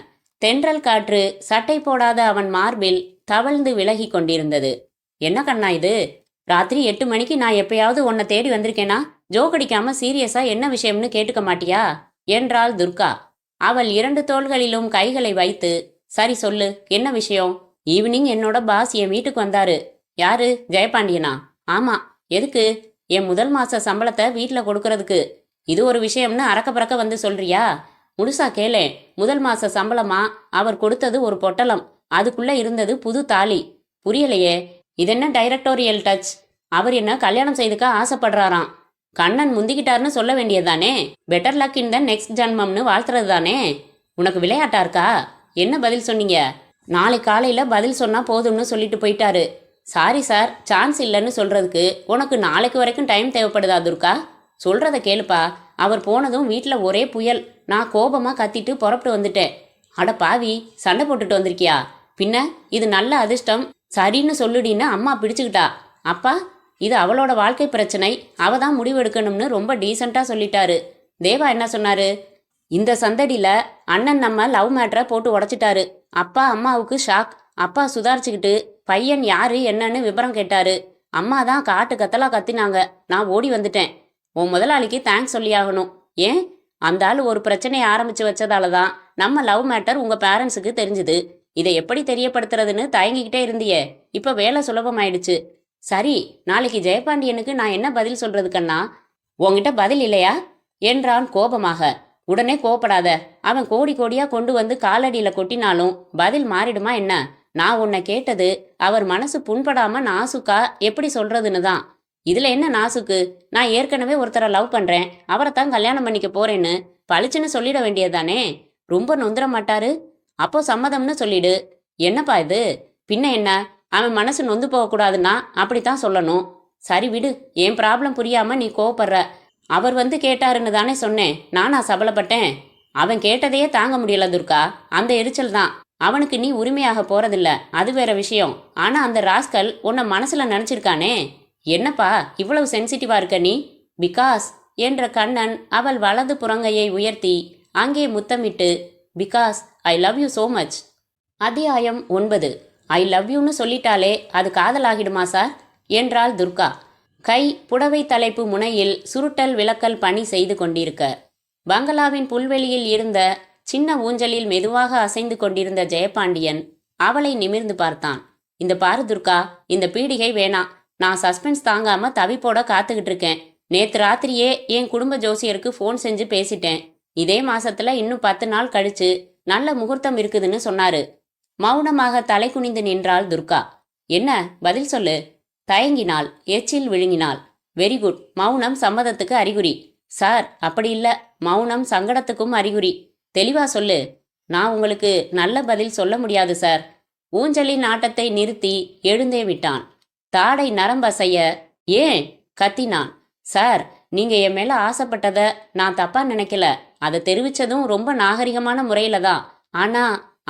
தென்றல் காற்று சட்டை போடாத அவன் மார்பில் தவழ்ந்து விலகி கொண்டிருந்தது. என்ன கண்ணா இது? ராத்திரி 8 மணிக்கு நான் எப்பயாவது உன்னை தேடி வந்திருக்கேனா? ஜோக்கடிக்காம சீரியஸா என்ன விஷயம்னு கேட்டுக்க மாட்டியா என்றாள் துர்கா. அவள் 2 தோள்களிலும் கைகளை வைத்து, சரி சொல்லு, என்ன விஷயம்? ஈவினிங் என்னோட பாஸ் என் வீட்டுக்கு வந்தாரு. யாரு? ஜெயபாண்டியனா? ஆமா. எதுக்கு? என் முதல் மாச சம்பளத்தை வீட்டுல கொடுக்கறதுக்கு. இது ஒரு விஷயம்னு அறக்க பறக்க வந்து சொல்றியா? முழுசா கேளே. முதல் மாச சம்பளமா அவர் கொடுத்தது ஒரு பொட்டலம். அதுக்குள்ள இருந்தது புது தாலி. புரியலையே. இதென்ன டைரக்டோரியல் டச்? அவர் என்ன கல்யாணம் செய்துக்க ஆசைப்படுறாராம். கண்ணன் முந்திக்கிட்டாருன்னு சொல்ல வேண்டியதானே? Better luck in the next ஜன்மம்னு வாழ்த்துறது தானே. உனக்கு விளையாட்டா இருக்கா? என்ன பதில் சொன்னீங்க? நாளை காலையில பதில் சொன்னா போதும்னு சொல்லிட்டு போயிட்டாரு. சாரி சார், சான்ஸ் இல்லைன்னு சொல்றதுக்கு உனக்கு நாளைக்கு வரைக்கும் டைம் தேவைப்படுதா துர்கா? சொல்றத கேளுப்பா. அவர் போனதும் வீட்டில் ஒரே புயல். நான் கோபமா கத்திட்டு புறப்பட்டு வந்துட்டேன். அட பாவி, சண்டை போட்டுட்டு வந்திருக்கியா? பின்ன இது நல்ல அதிர்ஷ்டம், சரின்னு சொல்லுடின்னு அம்மா பிடிச்சுக்கிட்டா. அப்பா, இது அவளோட வாழ்க்கை பிரச்சனை, அவ தான் முடிவெடுக்கணும்னு ரொம்ப டீசெண்டா சொல்லிட்டாரு. தேவா என்ன சொன்னாரு? இந்த சந்தடியில அண்ணன் நம்ம லவ் மேட்டரை போட்டு உடைச்சிட்டாரு. அப்பா அம்மாவுக்கு ஷாக். அப்பா சுதாரிச்சுக்கிட்டு பையன் யாரு என்னன்னு விவரம் கேட்டாரு. அம்மா தான் காட்டு கத்தலா கத்தினாங்க. நான் ஓடி வந்துட்டேன். உன் முதலாளிக்கு தேங்க்ஸ் சொல்லியாகணும். ஏன்? அந்த ஆள் ஒரு பிரச்சனையை ஆரம்பிச்சு வச்சதால தான் நம்ம லவ் மேட்டர் உங்க பேரண்ட்ஸுக்கு தெரிஞ்சுது. இதை எப்படி தெரியப்படுத்துறதுன்னு தயங்கிக்கிட்டே இருந்தியே. இப்ப வேலை சுலபமாயிடுச்சு. சரி, நாளைக்கு ஜெயபாண்டியனுக்கு நான் என்ன பதில் சொல்றது கண்ணா? உன்கிட்ட பதில் இல்லையா என்றான் கோபமாக. உடனே கோபப்படாத. அவன் கோடி கோடியா கொண்டு வந்து காலடியில கொட்டினாலும் பதில் மாறிடுமா என்ன? நான் உன்னை கேட்டது அவர் மனசு புண்படாம நாசுக்கா எப்படி சொல்றதுன்னு தான். இதுல என்ன நாசுக்கு? நான் ஏற்கனவே ஒருத்தரை லவ் பண்றேன், அவரைத்தான் கல்யாணம் பண்ணிக்க போறேன்னு பளிச்சுன்னு சொல்லிட வேண்டியதுதானே? ரொம்ப நொந்துர மாட்டாரு? அப்போ சம்மதம்னு சொல்லிடு. என்னப்பா இது? பின்ன என்ன? அவன் மனசு நொந்து போகக்கூடாதுன்னா அப்படித்தான் சொல்லணும். சரி விடு, என் ப்ராப்ளம் புரியாம நீ கோவப்படுற. அவர் வந்து கேட்டாருன்னு தானே சொன்னேன், நானா சபலப்பட்டேன்? அவன் கேட்டதையே தாங்க முடியல துர்கா, அந்த எரிச்சல் தான். அவனுக்கு நீ உரிமையாக போறதில்ல, அது வேற விஷயம். ஆனா அந்த ராஸ்கல் உன்னை மனசுல நினைச்சிருக்கானே. என்னப்பா இவ்வளவு சென்சிட்டிவா இருக்க நீ? பிகாஸ் என்ற கண்ணன் அவள் வலது புறங்கையை உயர்த்தி அங்கே முத்தமிட்டு, because I love you so much. அத்தியாயம் 9. ஐ லவ் யூன்னு சொல்லிட்டாலே அது காதலாகிடுமா சார் என்றாள் துர்கா. கை புடவை தலைப்பு முனையில் சுருட்டல் விளக்கல் பணி செய்து கொண்டிருக்க, பங்களாவின் புல்வெளியில் இருந்த சின்ன ஊஞ்சலில் மெதுவாக அசைந்து கொண்டிருந்த ஜெயபாண்டியன் அவளை நிமிர்ந்து பார்த்தான். இந்த பாரு துர்கா, இந்த பீடிகை வேணாம். நான் சஸ்பென்ஸ் தாங்காம தவிப்போட காத்துக்கிட்டு இருக்கேன். நேத்து ராத்திரியே என் குடும்ப ஜோசியருக்கு ஃபோன் செஞ்சு பேசிட்டேன். இதே மாசத்துல இன்னும் 10 நாள் கழிச்சு நல்ல முகூர்த்தம் இருக்குதுன்னு சொன்னாரு. மௌனமாக தலை குனிந்து நின்றாள் துர்கா. என்ன பதில் சொல்லு? தயங்கினாள், எச்சில் விழுங்கினாள். வெரி குட், மௌனம் சம்மதத்துக்கு அறிகுறி. சார் அப்படி இல்ல, மௌனம் சங்கடத்துக்கும் அறிகுறி. தெளிவா சொல்லு. நான் உங்களுக்கு நல்ல பதில் சொல்ல முடியாது சார். ஊஞ்சலின் ஆட்டத்தை நிறுத்தி எழுந்தே விட்டான். தாடை நரம்பசைய ஏன் கத்தினான். சார், நீங்க என் மேல ஆசைப்பட்டத நான் தப்பா நினைக்கல. அதை தெரிவிச்சதும் ரொம்ப நாகரிகமான முறையில தான். ஆனா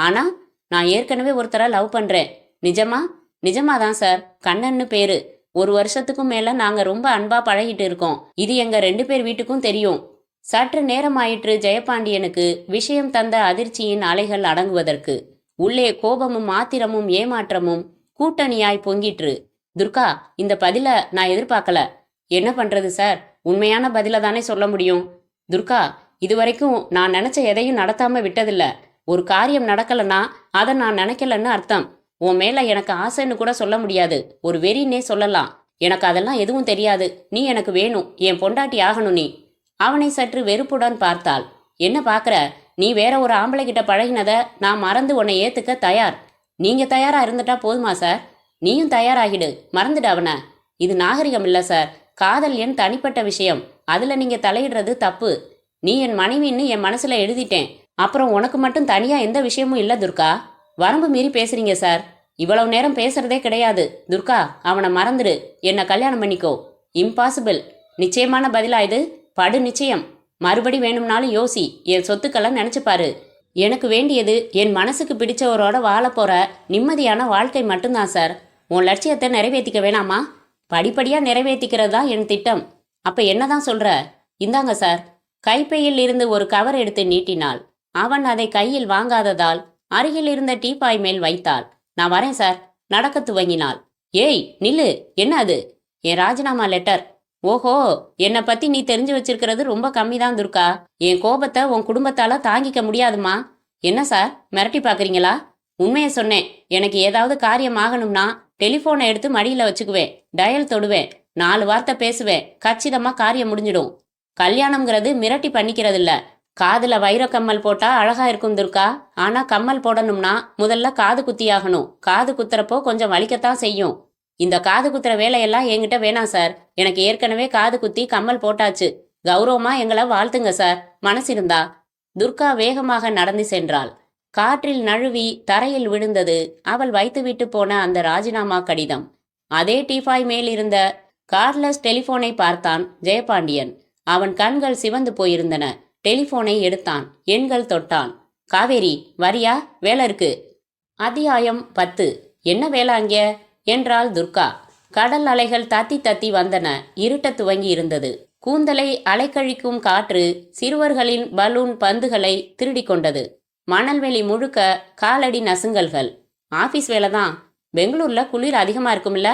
ஆனா நான் ஏற்கனவே ஒருத்தரை லவ் பண்றேன். நிஜமா? நிஜமாதான் சார். கண்ணன்னு பேரு. 1 வருஷத்துக்கும் மேல நாங்க ரொம்ப அன்பா பழகிட்டு இருக்கோம். இது எங்க 2 பேர் வீட்டுக்கும் தெரியும். சற்று நேரமாயிற்று ஜெயபாண்டியனுக்கு விஷயம் தந்த அதிர்ச்சியின் அலைகள் அடங்குவதற்கு. உள்ளே கோபமும் ஆத்திரமும் ஏமாற்றமும் கூட்டணியாய் பொங்கிற்று. துர்கா, இந்த பதில நான் எதிர்பார்க்கல. என்ன பண்றது சார்? உண்மையான பதில தானே சொல்ல முடியும். துர்கா, இதுவரைக்கும் நான் நினைச்ச எதையும் நடத்தாம விட்டதில்ல. ஒரு காரியம் நடக்கலன்னா அதை நான் நினைக்கலன்னு அர்த்தம். உன் மேல எனக்கு ஆசைன்னு கூட சொல்ல முடியாது, ஒரு வெறின்னே சொல்லலாம். எனக்கு அதெல்லாம் எதுவும் தெரியாது. நீ எனக்கு வேணும், என் பொண்டாட்டி ஆகணும் நீ. அவனை சற்று வெறுப்புடன் பார்த்தாள். என்ன பாக்குற? நீ வேற ஒரு ஆம்பளை கிட்ட பழகினத நான் மறந்து உன்னை ஏத்துக்க தயார். நீங்க தயாரா இருந்துட்டா போதுமா சார்? நீயும் தயாராகிடு, மறந்துடு அவனை. இது நாகரிகம் இல்ல சார். காதல் என் தனிப்பட்ட விஷயம். அதுல நீங்க தலையிடுறது தப்பு. நீ என் மனைவின்னு என் மனசுல எழுதிட்டேன். அப்புறம் உனக்கு மட்டும் தனியா எந்த விஷயமும் இல்ல துர்கா. வரம்பு மீறி பேசுறீங்க சார். இவ்வளவு நேரம் பேசுறதே கிடையாது. துர்கா, அவனை மறந்துடு. என்ன கல்யாணம் பண்ணிக்கோ. இம்பாசிபிள். நிச்சயமான பதிலா இது? படு நிச்சயம். மறுபடி வேணும்னாலும் யோசி. என் சொத்துக்களை நினைச்சு பாரு. எனக்கு வேண்டியது என் மனசுக்கு பிடிச்சவரோட வாழ போற நிம்மதியான வாழ்க்கை மட்டும்தான் சார். உன் லட்சியத்தை நிறைவேற்றிக்க வேணாமா? படிப்படியா நிறைவேற்றிக்கிறது தான் என் திட்டம். அப்ப என்னதான் சொல்ற? இந்தாங்க சார். கைப்பையில் இருந்து ஒரு கவர் எடுத்து நீட்டினாள். அவன் அதை கையில் வாங்காததால் அருகில் இருந்த டீப்பாய் மேல் வைத்தாள். நான் வரேன் சார். நடக்க துவங்கினாள். ஏய் நில்லு. என்ன அது? என் ராஜினாமா லெட்டர். ஓஹோ, என்னை பத்தி நீ தெரிஞ்சு வச்சிருக்கிறது ரொம்ப கம்மிதான் துர்கா. என் கோபத்தை உன் குடும்பத்தால தாங்கிக்க முடியாதுமா. என்ன சார் மிரட்டி பாக்குறீங்களா? உண்மையை சொன்னேன். எனக்கு ஏதாவது காரியம் ஆகணும்னா டெலிஃபோனை எடுத்து மடியில வச்சுக்குவேன். டயல் தொடுவேன். 4 வார்த்தை பேசுவேன். கச்சிதமா காரியம் முடிஞ்சிடும். கல்யாணம்ங்கிறது மிரட்டி பண்ணிக்கிறது இல்ல. காதுல வைர கம்மல் போட்டா அழகா இருக்கும் துர்கா. ஆனா கம்மல் போடணும்னா முதல்ல காது குத்தியாகணும். காது குத்துறப்போ கொஞ்சம் வலிக்கத்தான் செய்யும். இந்த காது குத்துற வேலையெல்லாம் என்கிட்ட வேணாம் சார். எனக்கு ஏற்கனவே காது குத்தி கம்மல் போட்டாச்சு. கௌரவமா எங்களை வாழ்த்துங்க சார், மனசிருந்தா. துர்கா வேகமாக நடந்து சென்றாள். காற்றில் நழுவி தரையில் விழுந்தது அவள் வைத்துவிட்டு போன அந்த ராஜினாமா கடிதம். அதே டீஃபாய் மேல் இருந்த கார்லஸ் டெலிபோனை பார்த்தான் ஜெயபாண்டியன். அவன் கண்கள் சிவந்து போயிருந்தன. டெலிபோனை எடுத்தான். எண்கள் தொட்டான். காவேரி வரியா? வேலை இருக்கு. அத்தியாயம் 10. என்ன வேலை அங்க என்றாள் துர்கா. கடல் அலைகள் தத்தி தத்தி வந்தன. இருட்ட துவங்கி இருந்தது. கூந்தலை அலைக்கழிக்கும் காற்று சிறுவர்களின் பலூன் பந்துகளை திருடி கொண்டது. மணல்வெளி முழுக்க காலடி நசுங்கல்கள். ஆபீஸ் வேலை தான். பெங்களூர்ல குளிர் அதிகமா இருக்கும்ல?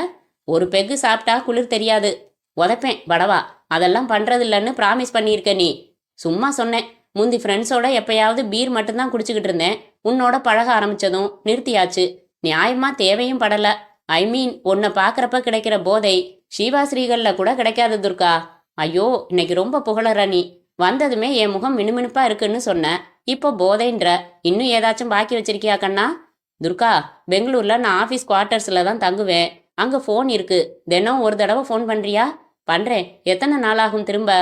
ஒரு பெக்கு சாப்பிட்டா குளிர் தெரியாது. உதப்பேன் படவா. அதெல்லாம் பண்றதில்லன்னு ப்ராமிஸ் பண்ணியிருக்க நீ. சும்மா சொன்னேன். முந்தி ஃப்ரெண்ட்ஸோட எப்பயாவது பீர் மட்டும்தான் குடிச்சுக்கிட்டு இருந்தேன். உன்னோட பழக ஆரம்பிச்சதும் நிறுத்தியாச்சு. நியாயமா தேவையும் படல. ஐ மீன், உன்னை பாக்குறப்ப கிடைக்கிற போதை ஸ்ரீவாஸ்ரீகள்ல கூட கிடைக்காது துர்கா. ஐயோ, இன்னைக்கு ரொம்ப புகழற நீ. வந்ததுமே என் முகம் மினுமினுப்பா இருக்குன்னு சொன்ன. இப்போ போதைன்ற. இன்னும் ஏதாச்சும் பாக்கி வச்சிருக்கியா கண்ணா? துர்கா, பெங்களூர்ல நான் ஆஃபீஸ் குவார்ட்டர்ஸ்ல தான் தங்குவேன். அங்க ஃபோன் இருக்கு. தினம் ஒரு தடவை ஃபோன் பண்றியா? பண்றேன். எத்தனை நாள் ஆகும் திரும்ப?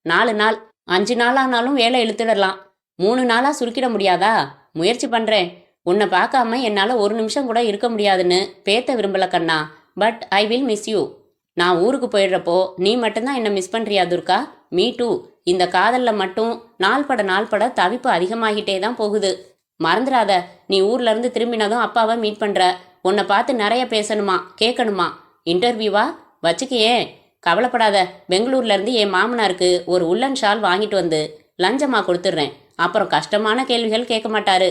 4 நாள். 5 நாளானாலும் வேலை இழுத்துடலாம். 3 நாளா சுருக்கிட முடியாதா? முயற்சி பண்றேன். உன்னை பார்க்காம என்னால் ஒரு நிமிஷம் கூட இருக்க முடியாதுன்னு பேத்த விரும்பல கண்ணா. But I will miss you. நான் ஊருக்கு போயிடுறப்போ நீ மட்டும்தான் என்னை மிஸ் பண்ணுறியா துர்கா? Me two. இந்த காதலில் மட்டும் நாள் பட தவிப்பு அதிகமாகிட்டே தான் போகுது. மறந்துடாத, நீ ஊர்லேருந்து திரும்பினதும் அப்பாவை மீட் பண்ணுற. உன்னை பார்த்து நிறைய பேசணுமா, கேட்கணுமா. இன்டர்வியூவா வச்சுக்கையே. கவலைப்படாத, பெங்களூர்லேருந்து என் மாமனாருக்கு ஒரு உள்ளன் ஷால் வாங்கிட்டு வந்து லஞ்சமாக கொடுத்துட்றேன். அப்புறம் கஷ்டமான கேள்விகள் கேட்க மாட்டாரு.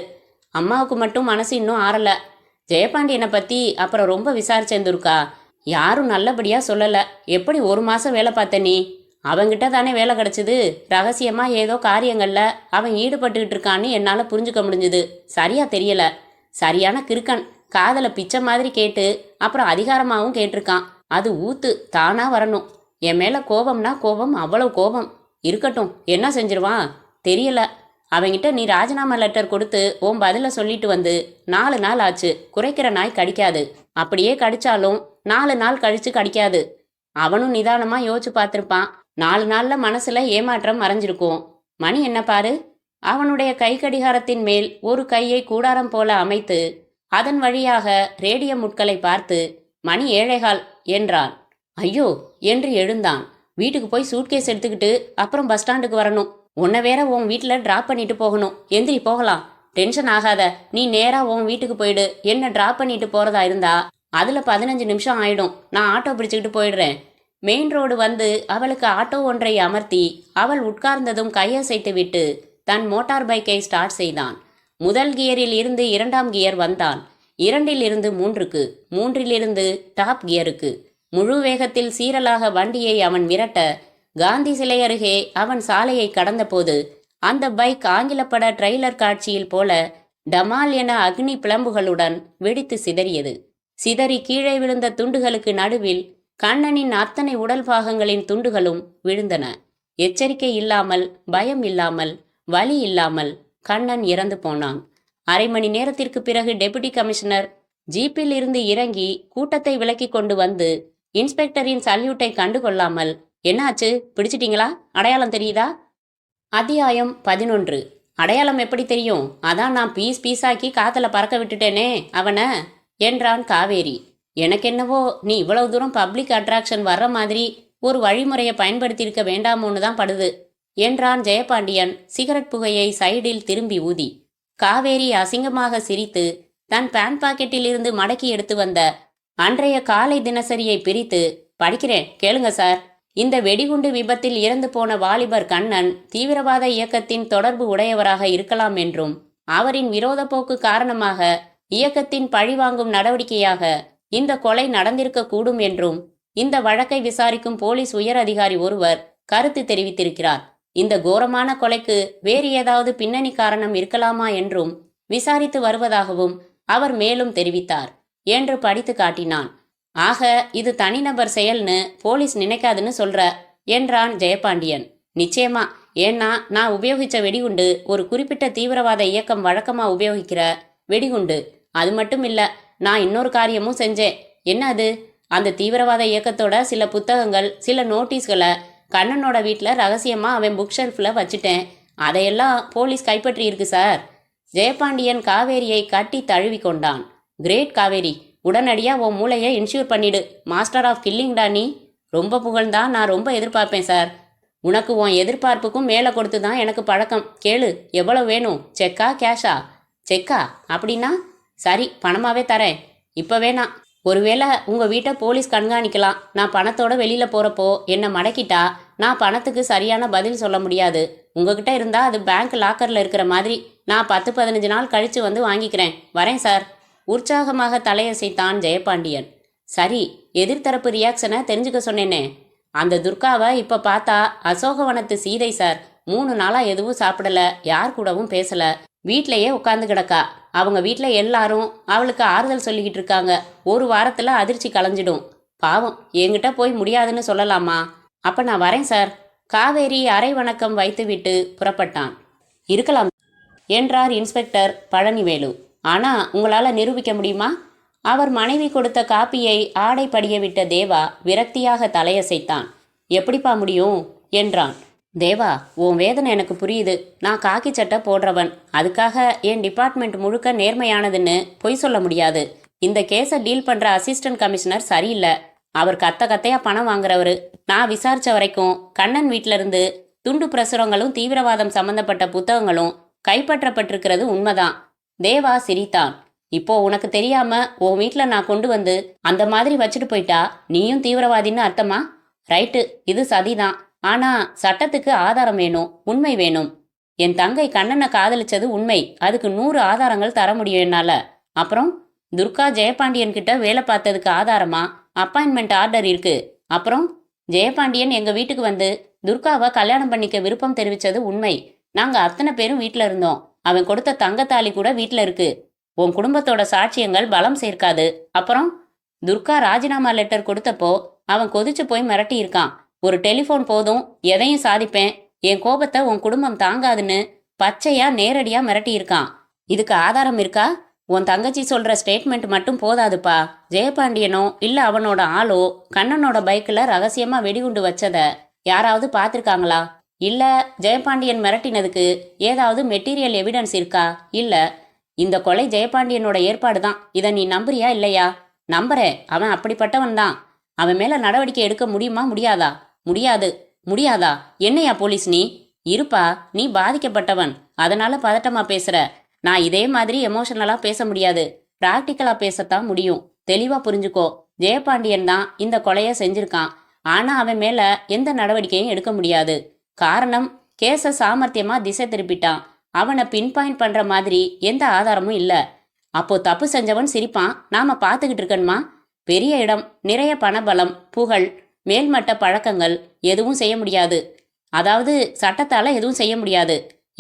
அம்மாவுக்கு மட்டும் மனசு இன்னும் ஆறலை. ஜெயபாண்டியனை பற்றி அப்புறம் ரொம்ப விசாரிச்சேன் துர்கா. யாரும் நல்லபடியாக சொல்லலை. எப்படி 1 மாதம் வேலை பார்த்த நீ? அவங்கிட்ட தானே வேலை கிடச்சிது. ரகசியமாக ஏதோ காரியங்களில் அவன் ஈடுபட்டுக்கிட்டு இருக்கான்னு என்னால் புரிஞ்சுக்க முடிஞ்சுது. சரியாக தெரியலை. சரியான கிறுக்கன். காதலை பிச்சை மாதிரி கேட்டு அப்புறம் அதிகாரமாகவும் கேட்டிருக்கான். அது ஊத்து தானாக வரணும். என் மேலே கோபம்னா கோபம், அவ்வளோ கோபம். இருக்கட்டும், என்ன செஞ்சிருவான் தெரியல. அவங்கிட்ட நீ ராஜினாமா லெட்டர் கொடுத்து உன் பதிலை சொல்லிட்டு வந்து 4 நாள் ஆச்சு. குறைக்கிற நாய் கடிக்காது. அப்படியே கடிச்சாலும் 4 நாள் கழிச்சு கடிக்காது. அவனும் நிதானமாக யோசிச்சு பார்த்துருப்பான். 4 நாளில் மனசில் ஏமாற்றம் மறைஞ்சிருக்கும். மணி என்ன பாரு. அவனுடைய கை கடிகாரத்தின் மேல் ஒரு கையை கூடாரம் போல அமைத்து அதன் வழியாக ரேடியம் முட்களை பார்த்து மணி 7:15 என்றான். ஐயோ என்று எழுந்தான். வீட்டுக்கு போய் சூட்கேஸ் எடுத்துக்கிட்டு அப்புறம் பஸ் ஸ்டாண்டுக்கு வரணும். உன்னை வேற உன் வீட்டில் ட்ராப் பண்ணிட்டு போகணும். எந்திரி போகலாம். டென்ஷன் ஆகாத. நீ நேராக உன் வீட்டுக்கு போயிடு. என்ன ட்ராப் பண்ணிட்டு போகிறதா இருந்தா அதில் 15 நிமிஷம் ஆயிடும். நான் ஆட்டோ பிடிச்சிக்கிட்டு போயிடுறேன். மெயின் ரோடு வந்து அவளுக்கு ஆட்டோ ஒன்றை அமர்த்தி அவள் உட்கார்ந்ததும் கையசைத்து விட்டு தன் மோட்டார் பைக்கை ஸ்டார்ட் செய்தான். முதல் கியரில் இருந்து 2ஆம் கியர் வந்தான். 2ல் இருந்து 3க்கு, 3ல் இருந்து டாப் கியருக்கு. முழு வேகத்தில் சீரலாக வண்டியை அவன் மிரட்ட காந்தி சிலை அருகே அவன் சாலையை கடந்தபோது அந்த பைக் ஆங்கிலப்பட ட்ரெய்லர் காட்சியில் போல டமால் என அக்னி பிளம்புகளுடன் வெடித்து சிதறியது. சிதறி கீழே விழுந்த துண்டுகளுக்கு நடுவில் கண்ணனின் அத்தனை உடல் பாகங்களின் துண்டுகளும் விழுந்தன. எச்சரிக்கை இல்லாமல், பயம் இல்லாமல், வலி இல்லாமல் கண்ணன் இறந்து போனான். 1/2 மணி நேரத்திற்கு பிறகு டெபுட்டி கமிஷனர் ஜீப்பில் இருந்து இறங்கி கூட்டத்தை விலக்கி கொண்டு வந்து இன்ஸ்பெக்டரின் சல்யூட்டை கண்டு கொள்ளாமல், என்னாச்சு, பிடிச்சிட்டீங்களா, அடையாளம் தெரியுதா? அத்தியாயம் 11. அடையாளம் எப்படி தெரியும்? அதான் நான் பீஸாக்கி காத்துல பறக்க விட்டுட்டேனே அவனை என்றான் காவேரி. எனக்கென்னவோ நீ இவ்வளவு தூரம் பப்ளிக் அட்ராக்ஷன் வர்ற மாதிரி ஒரு வழிமுறையை பயன்படுத்தியிருக்க வேண்டாமோன்னு தான் படுது என்றான் ஜெயபாண்டியன் சிகரெட் புகையை சைடில் திரும்பி ஊதி. காவேரி அசிங்கமாக சிரித்து தன் பேண்ட் பாக்கெட்டில் இருந்து மடக்கி எடுத்து வந்த அன்றைய காலை தினசரியை பிரித்து, படிக்கிறேன் கேளுங்க சார். இந்த வெடிகுண்டு விபத்தில் இறந்து போன வாலிபர் கண்ணன் தீவிரவாத இயக்கத்தின் தொடர்பு உடையவராக இருக்கலாம் என்றும் அவரின் விரோத போக்கு காரணமாக இயக்கத்தின் பழிவாங்கும் நடவடிக்கையாக இந்த கொலை நடந்திருக்க கூடும் என்றும் இந்த வழக்கை விசாரிக்கும் போலீஸ் உயர் அதிகாரி ஒருவர் கருத்து தெரிவித்திருக்கிறார். இந்த கோரமான கொலைக்கு வேறு ஏதாவது பின்னணி காரணம் இருக்கலாமா என்றும் விசாரித்து வருவதாகவும் அவர் மேலும் தெரிவித்தார் என்று படித்து காட்டினான். ஆக இது தனிநபர் செயல்னு போலீஸ் நினைக்காதுன்னு சொல்ற என்றான் ஜெயபாண்டியன். நிச்சயமா. ஏன்னா நான் உபயோகிச்ச வெடிகுண்டு ஒரு குறிப்பிட்ட தீவிரவாத இயக்கம் வழக்கமா உபயோகிக்கிற வெடிகுண்டு. அது மட்டும் இல்ல, நான் இன்னொரு காரியமும் செஞ்சேன். என்ன அது? அந்த தீவிரவாத இயக்கத்தோட சில புத்தகங்கள், சில நோட்டீஸ்களை கண்ணனோட வீட்டில் ரகசியமாக அவன் புக் ஷெல்ஃபில் வச்சுட்டேன். அதையெல்லாம் போலீஸ் கைப்பற்றி இருக்கு சார். ஜெயபாண்டியன் காவேரியை கட்டி தழுவி கொண்டான். கிரேட் காவேரி, உடனடியாக உன் மூளையை இன்ஷூர் பண்ணிடு. மாஸ்டர் ஆஃப் கில்லிங்டா நீ. ரொம்ப புகழ்ந்தான் நான் ரொம்ப எதிர்பார்ப்பேன் சார். உனக்கு உன் எதிர்பார்ப்புக்கும் மேலே கொடுத்து தான் எனக்கு பழக்கம். கேளு, எவ்வளோ வேணும்? செக்கா கேஷா? செக்கா? அப்படின்னா சரி, பணமாகவே தரேன். இப்போ வேணாம். ஒருவேளை உங்கள் வீட்டை போலீஸ் கண்காணிக்கலாம். நான் பணத்தோட வெளியில் போகிறப்போ என்னை மடக்கிட்டா நான் பணத்துக்கு சரியான பதில் சொல்ல முடியாது. உங்ககிட்ட இருந்தால் அது பேங்க் லாக்கரில் இருக்கிற மாதிரி. நான் 10-15 நாள் கழித்து வந்து வாங்கிக்கிறேன். வரேன் சார். உற்சாகமாக தலையசைத்தான் ஜெயபாண்டியன். சரி, எதிர்த்தரப்பு ரியாக்ஷனை தெரிஞ்சுக்க சொன்னேனே. அந்த துர்காவை இப்போ பார்த்தா அசோகவனத்து சீதை சார். 3 நாளாக எதுவும் சாப்பிடல, யார் கூடவும் பேசல, வீட்டிலையே உட்காந்து கிடக்கா. அவங்க வீட்டில் எல்லாரும் அவளுக்கு ஆறுதல் சொல்லிக்கிட்டு இருக்காங்க. 1 வாரத்தில் அதிர்ச்சி களைஞ்சிடும். பாவம், என்கிட்ட போய் முடியாதுன்னு சொல்லலாமா? அப்போ நான் வரேன் சார். காவேரி அரை வணக்கம் வைத்துவிட்டு புறப்பட்டான். இருக்கலாம் என்றார் இன்ஸ்பெக்டர் பழனிவேலு. ஆனால் உங்களால் நிரூபிக்க முடியுமா? அவர் மனைவி கொடுத்த காப்பியை ஆடை படிய விட்ட தேவா விரக்தியாக தலையசைத்தான். எப்படிப்பா முடியும் என்றான். தேவா, உன் வேதனை எனக்கு புரியுது. நான் காக்கி சட்டை போடுறவன். அதுக்காக என் டிபார்ட்மெண்ட் முழுக்க நேர்மையானதுன்னு பொய் சொல்ல முடியாது. இந்த கேஸை டீல் பண்ற அசிஸ்டன்ட் கமிஷனர் சரியில்லை. அவர் கத்த கத்தையா பணம் வாங்குறவரு. நான் விசாரிச்ச வரைக்கும் கண்ணன் வீட்டில இருந்து துண்டு பிரசுரங்களும் தீவிரவாதம் சம்பந்தப்பட்ட புத்தகங்களும் கைப்பற்றப்பட்டிருக்கிறது உண்மைதான். தேவா சிரித்தான். இப்போ உனக்கு தெரியாம உன் வீட்டில் நான் கொண்டு வந்து அந்த மாதிரி வச்சுட்டு போயிட்டா நீயும் தீவிரவாதின்னு அர்த்தமா? ரைட்டு, இது சதிதான். ஆனா சட்டத்துக்கு ஆதாரம் வேணும், உண்மை வேணும். என் தங்கை கண்ணனை காதலிச்சது உண்மை. அதுக்கு 100 ஆதாரங்கள் தர முடியும் என்னால. அப்புறம் துர்கா ஜெயபாண்டியன் கிட்ட வேலை பார்த்ததுக்கு ஆதாரமா அப்பாயின்மெண்ட் ஆர்டர் இருக்கு. அப்புறம் ஜெயபாண்டியன் எங்க வீட்டுக்கு வந்து துர்காவை கல்யாணம் பண்ணிக்க விருப்பம் தெரிவிச்சது உண்மை. நாங்க அத்தனை பேரும் வீட்டில் இருந்தோம். அவன் கொடுத்த தங்கத்தாலி கூட வீட்டில் இருக்கு. உன் குடும்பத்தோட சாட்சியங்கள் பலம் சேர்க்காது. அப்புறம் துர்கா ராஜினாமா லெட்டர் கொடுத்தப்போ அவன் கொதிச்சு போய் மிரட்டி இருக்கான். ஒரு டெலிஃபோன் போதும், எதையும் சாதிப்பேன், என் கோபத்தை உன் குடும்பம் தாங்காதுன்னு பச்சையா நேரடியா மிரட்டி இருக்கான். இதுக்கு ஆதாரம் இருக்கா? உன் தங்கச்சி சொல்ற ஸ்டேட்மெண்ட் மட்டும் போதாதுப்பா. ஜெயபாண்டியனோ இல்ல அவனோட ஆளோ கண்ணனோட பைக்கில் ரகசியமா வெடிகுண்டு வச்சத யாராவது பார்த்துருக்காங்களா? இல்ல ஜெயபாண்டியன் மிரட்டினதுக்கு ஏதாவது மெட்டீரியல் எவிடன்ஸ் இருக்கா? இல்ல இந்த கொலை ஜெயபாண்டியனோட ஏற்பாடு தான். இதை நீ நம்புறியா இல்லையா? நம்புறேன். அவன் அப்படிப்பட்டவன் தான். அவன் மேல நடவடிக்கை எடுக்க முடியுமா முடியாதா? முடியாது. முடியாதா? என்னையா போலீஸ் நீ? இருப்பா, நீ பாதிக்கப்பட்டவன், அதனால பதட்டமா பேசுற. நான் இதே மாதிரி எமோஷனலா பேச முடியாது. பிராக்டிக்கலா பேசத்தான் முடியும். தெளிவா புரிஞ்சுக்கோ. ஜெயபாண்டியன் தான் இந்த கொலைய செஞ்சிருக்கான். ஆனா அவன் மேல எந்த நடவடிக்கையும் எடுக்க முடியாது. காரணம், கேஸ சாமர்த்தியமா திசை திருப்பிட்டான். அவனை பின் பாயிண்ட் பண்ற மாதிரி எந்த ஆதாரமும் இல்ல. அப்போ தப்பு செஞ்சவன் சிரிப்பான், நாம பார்த்துக்கிட்டு இருக்கணுமா? பெரிய இடம், நிறைய பணபலம், புகழ், மேல்மட்ட பழக்கங்கள், எதுவும் செய்ய முடியாது. அதாவது சட்டத்தால எதுவும் செய்ய முடியாது.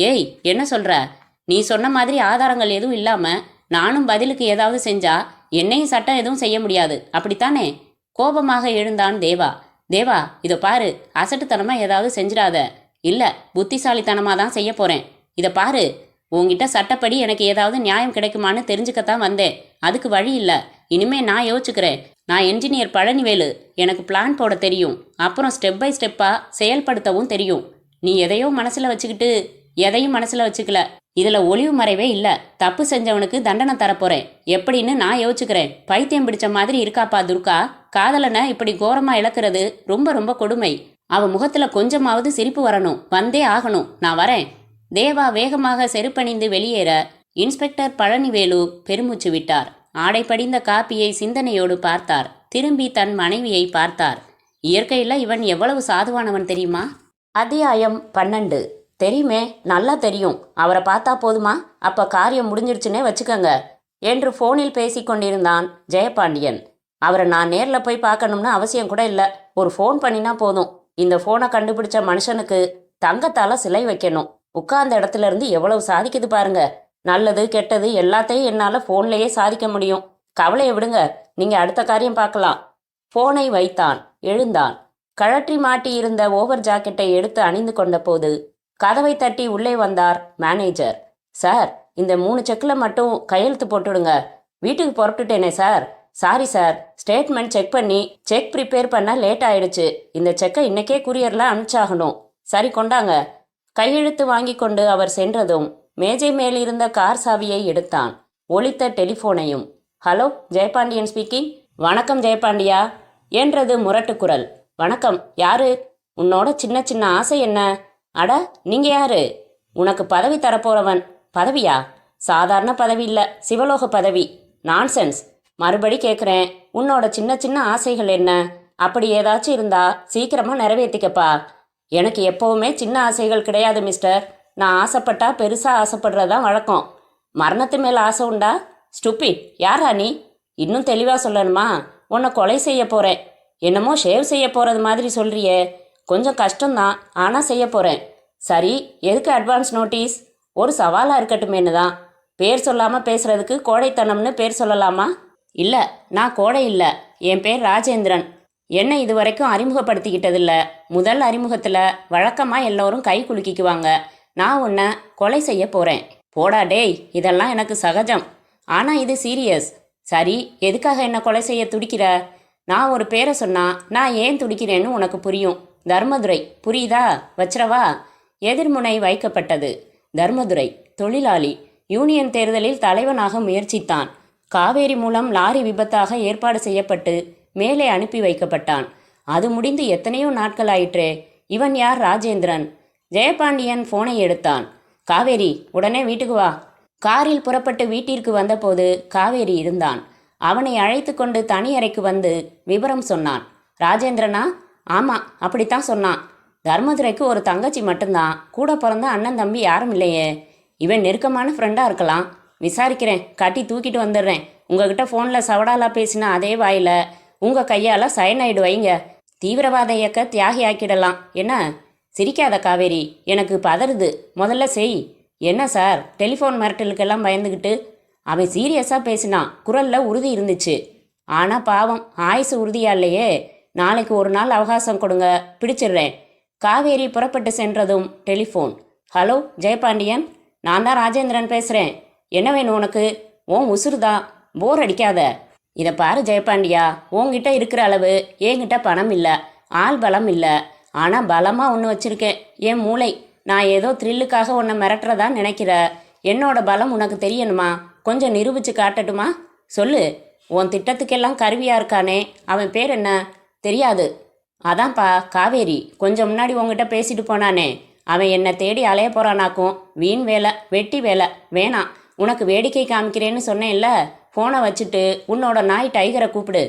ஏய், என்ன சொல்ற? நீ சொன்ன மாதிரி ஆதாரங்கள் எதுவும் இல்லாம நானும் பதிலுக்கு ஏதாவது செஞ்சா என்னையும் சட்டம் எதுவும் செய்ய முடியாது, அப்படித்தானே? கோபமாக எழுந்தான் தேவா. தேவா, இதோ பாரு, அசட்டுத்தனமா ஏதாவது செஞ்சிடாத. இல்ல, புத்திசாலித்தனமா தான் செய்ய போறேன். இதை பாரு, உங்ககிட்ட சட்டப்படி எனக்கு ஏதாவது நியாயம் கிடைக்குமான்னு தெரிஞ்சுக்கத்தான் வந்தேன். அதுக்கு வழி இல்லை. இனிமே நான் யோசிச்சுக்கிறேன். நான் என்ஜினியர் பழனிவேலு. எனக்கு பிளான் போட தெரியும். அப்புறம் ஸ்டெப் பை ஸ்டெப்பா செயல்படுத்தவும் தெரியும். நீ எதையோ மனசுல வச்சுக்கிட்டு எதையும் மனசுல வச்சுக்கல. இதுல ஒளிவு மறைவே இல்ல. தப்பு செஞ்சவனுக்கு தண்டனை தரப்போறேன். எப்படின்னு நான் யோசிச்சுக்கிறேன். பைத்தியம் பிடிச்ச மாதிரி இருக்காப்பா துர்கா. காதலனை இப்படி கோரமா இழக்கிறது ரொம்ப ரொம்ப கொடுமை. அவ முகத்துல கொஞ்சமாவது சிரிப்பு வரணும். வந்தே ஆகணும். நான் வரேன். தேவா வேகமாக செருப்பணிந்து வெளியேற இன்ஸ்பெக்டர் பழனிவேலு பெருமூச்சு விட்டார். ஆடை படிந்த காப்பியை சிந்தனையோடு பார்த்தார். திரும்பி தன் மனைவியை பார்த்தார். இயற்கையில் இவன் எவ்வளவு சாதுவானவன் தெரியுமா? அத்தியாயம் 12. தெரியுமே, நல்லா தெரியும். அவரை பார்த்தா போதுமா? அப்ப காரியம் முடிஞ்சிருச்சுன்னே வச்சுக்கோங்க என்று போனில் பேசி கொண்டிருந்தான் ஜெயபாண்டியன். அவரை நான் நேரில் போய் பார்க்கணும்னு அவசியம் கூட இல்லை. ஒரு ஃபோன் பண்ணினா போதும். இந்த ஃபோனை கண்டுபிடிச்ச மனுஷனுக்கு தங்கத்தால சிலை வைக்கணும். உட்கார்ந்த இடத்துல இருந்து எவ்வளவு சாதிக்குது பாருங்க. நல்லது கெட்டது எல்லாத்தையும் என்னால் ஃபோன்லேயே சாதிக்க முடியும். கவலையை விடுங்க, நீங்கள் அடுத்த காரியம் பார்க்கலாம். ஃபோனை வைத்தான். எழுந்தான். கழற்றி மாட்டி இருந்த ஓவர் ஜாக்கெட்டை எடுத்து அணிந்து கொண்ட போது கதவை தட்டி உள்ளே வந்தார் மேனேஜர். சார், இந்த 3 செக்கில் மட்டும் கையெழுத்து போட்டுடுங்க. வீட்டுக்கு புறப்பட்டுட்டேனே sir. Sorry sir, statement check பண்ணி செக் ப்ரிப்பேர் பண்ண லேட் ஆயிடுச்சு. இந்த செக்கை இன்னைக்கே கூரியரில் அனுப்பிச்சாகணும். சரி, கொண்டாங்க. கையெழுத்து வாங்கி கொண்டு அவர் சென்றதும் மேஜை மேலிருந்த கார் சாவியை எடுத்தான். ஒலித்த டெலிஃபோனையும். Hello, Jayapandian speaking. வணக்கம் ஜெயபாண்டியா என்றது முரட்டு குரல். வணக்கம், யாரு? உன்னோட சின்ன சின்ன ஆசை என்ன? அட, நீங்க யாரு? உனக்கு பதவி தரப்போறவன். பதவியா? சாதாரண பதவி இல்ல, சிவலோக பதவி. நான்சென்ஸ். மறுபடி கேட்குறேன், உன்னோட சின்ன சின்ன ஆசைகள் என்ன? அப்படி ஏதாச்சும் இருந்தா சீக்கிரமா நிறைவேற்றிக்கப்பா. எனக்கு எப்பவுமே சின்ன ஆசைகள் கிடையாது மிஸ்டர். நான் ஆசைப்பட்டா பெருசாக ஆசைப்படுறதான் வழக்கம். மரணத்து மேலே ஆசை உண்டா? ஸ்டூபிட், யாரா நீ? இன்னும் தெளிவாக சொல்லணுமா? உன்னை கொலை செய்ய போகிறேன். என்னமோ ஷேவ் செய்ய போகிறது மாதிரி சொல்கிறியே. கொஞ்சம் கஷ்டம்தான், ஆனால் செய்ய போகிறேன். சரி, எதுக்கு அட்வான்ஸ் நோட்டீஸ்? ஒரு சவாலாக இருக்கட்டுமேனு தான். பேர் சொல்லாமல் பேசுகிறதுக்கு கோடைத்தனம்னு பேர் சொல்லலாமா? இல்லை, நான் கோடை இல்லை. என் பேர் ராஜேந்திரன். என்னை இது வரைக்கும் அறிமுகப்படுத்திக்கிட்டதில்ல. முதல் அறிமுகத்தில் வழக்கமாக எல்லோரும் கை குலுக்கிக்குவாங்க. நான் உன்னை கொலை செய்ய போகிறேன். போடா டேய், இதெல்லாம் எனக்கு சகஜம். ஆனால் இது சீரியஸ். சரி, எதுக்காக என்னை கொலை செய்ய துடிக்கிற? நான் ஒரு பேரை சொன்னா நான் ஏன் துடிக்கிறேன்னு உனக்கு புரியும். தர்மதுரை, புரியுதா? வச்சிரவா? எதிர்முனை வைக்கப்பட்டது. தர்மதுரை தொழிலாளி, யூனியன் தேர்தலில் தலைவனாக முயற்சித்தான். காவேரி மூலம் லாரி விபத்தாக ஏற்பாடு செய்யப்பட்டு மேலே அனுப்பி வைக்கப்பட்டான். அது முடிந்து எத்தனையோ நாட்கள் ஆயிற்றே. இவன் யார்? ராஜேந்திரன். ஜெயபாண்டியன் போனை எடுத்தான். காவேரி, உடனே வீட்டுக்கு வா. காரில் புறப்பட்டு வீட்டிற்கு வந்தபோது காவேரி இருந்தான். அவனை அழைத்து கொண்டு தனி அறைக்கு வந்து விவரம் சொன்னான். ராஜேந்திரனா? ஆமாம், அப்படித்தான் சொன்னான். தர்மதுரைக்கு ஒரு தங்கச்சி மட்டும்தான், கூட பிறந்த அண்ணன் தம்பி யாரும் இல்லையே. இவன் நெருக்கமான ஃப்ரெண்டாக இருக்கலாம். விசாரிக்கிறேன், கட்டி தூக்கிட்டு வந்துடுறேன். உங்ககிட்ட ஃபோனில் சவடாலா பேசின அதே வாயில் உங்கள் கையால் சயனைடு வைங்க. தீவிரவாத இயக்க தியாகி ஆக்கிடலாம். என்ன? சிரிக்காத காவேரி, எனக்கு பதறுது. முதல்ல செய். என்ன சார், டெலிஃபோன் மிரட்டலுக்கெல்லாம் பயந்துக்கிட்டு? அவன் சீரியஸாக பேசினான். குரலில் உறுதி இருந்துச்சு. ஆனால் பாவம், ஆயுசு உறுதியா இல்லையே. நாளைக்கு ஒரு நாள் அவகாசம் கொடுங்க, பிடிச்சிடுறேன். காவேரி புறப்பட்டு சென்றதும் டெலிஃபோன். ஹலோ ஜெயபாண்டியன், நான் தான் ராஜேந்திரன் பேசுகிறேன். என்ன வேணும் உனக்கு? உன் உசுறுதான், போர் அடிக்காத. இதை பாரு ஜெயபாண்டியா, உன்கிட்ட இருக்கிற அளவு என்கிட்ட பணம் இல்லை, ஆள் பலம் இல்லை. ஆனால் பலமாக ஒன்று வச்சுருக்கேன், என் மூளை. நான் ஏதோ த்ரில்லுக்காக உன்னை மிரட்டுறதா நினைக்கிற. என்னோட பலம் உனக்கு தெரியணுமா? கொஞ்சம் நிரூபித்து காட்டட்டுமா? சொல்லு. உன் திட்டத்துக்கெல்லாம் கருவியாக இருக்கானே, அவன் பேர் என்ன? தெரியாது. அதான்ப்பா காவேரி, கொஞ்சம் முன்னாடி உங்ககிட்ட பேசிட்டு போனானே, அவன் என்னை தேடி அலைய போகிறானாக்கும். வீண் வேலை, வெட்டி வேலை வேணாம். உனக்கு வேடிக்கை காமிக்கிறேன்னு சொன்னேன்ல. ஃபோனை வச்சுட்டு உன்னோட நாய் டைகரை கூப்பிடு.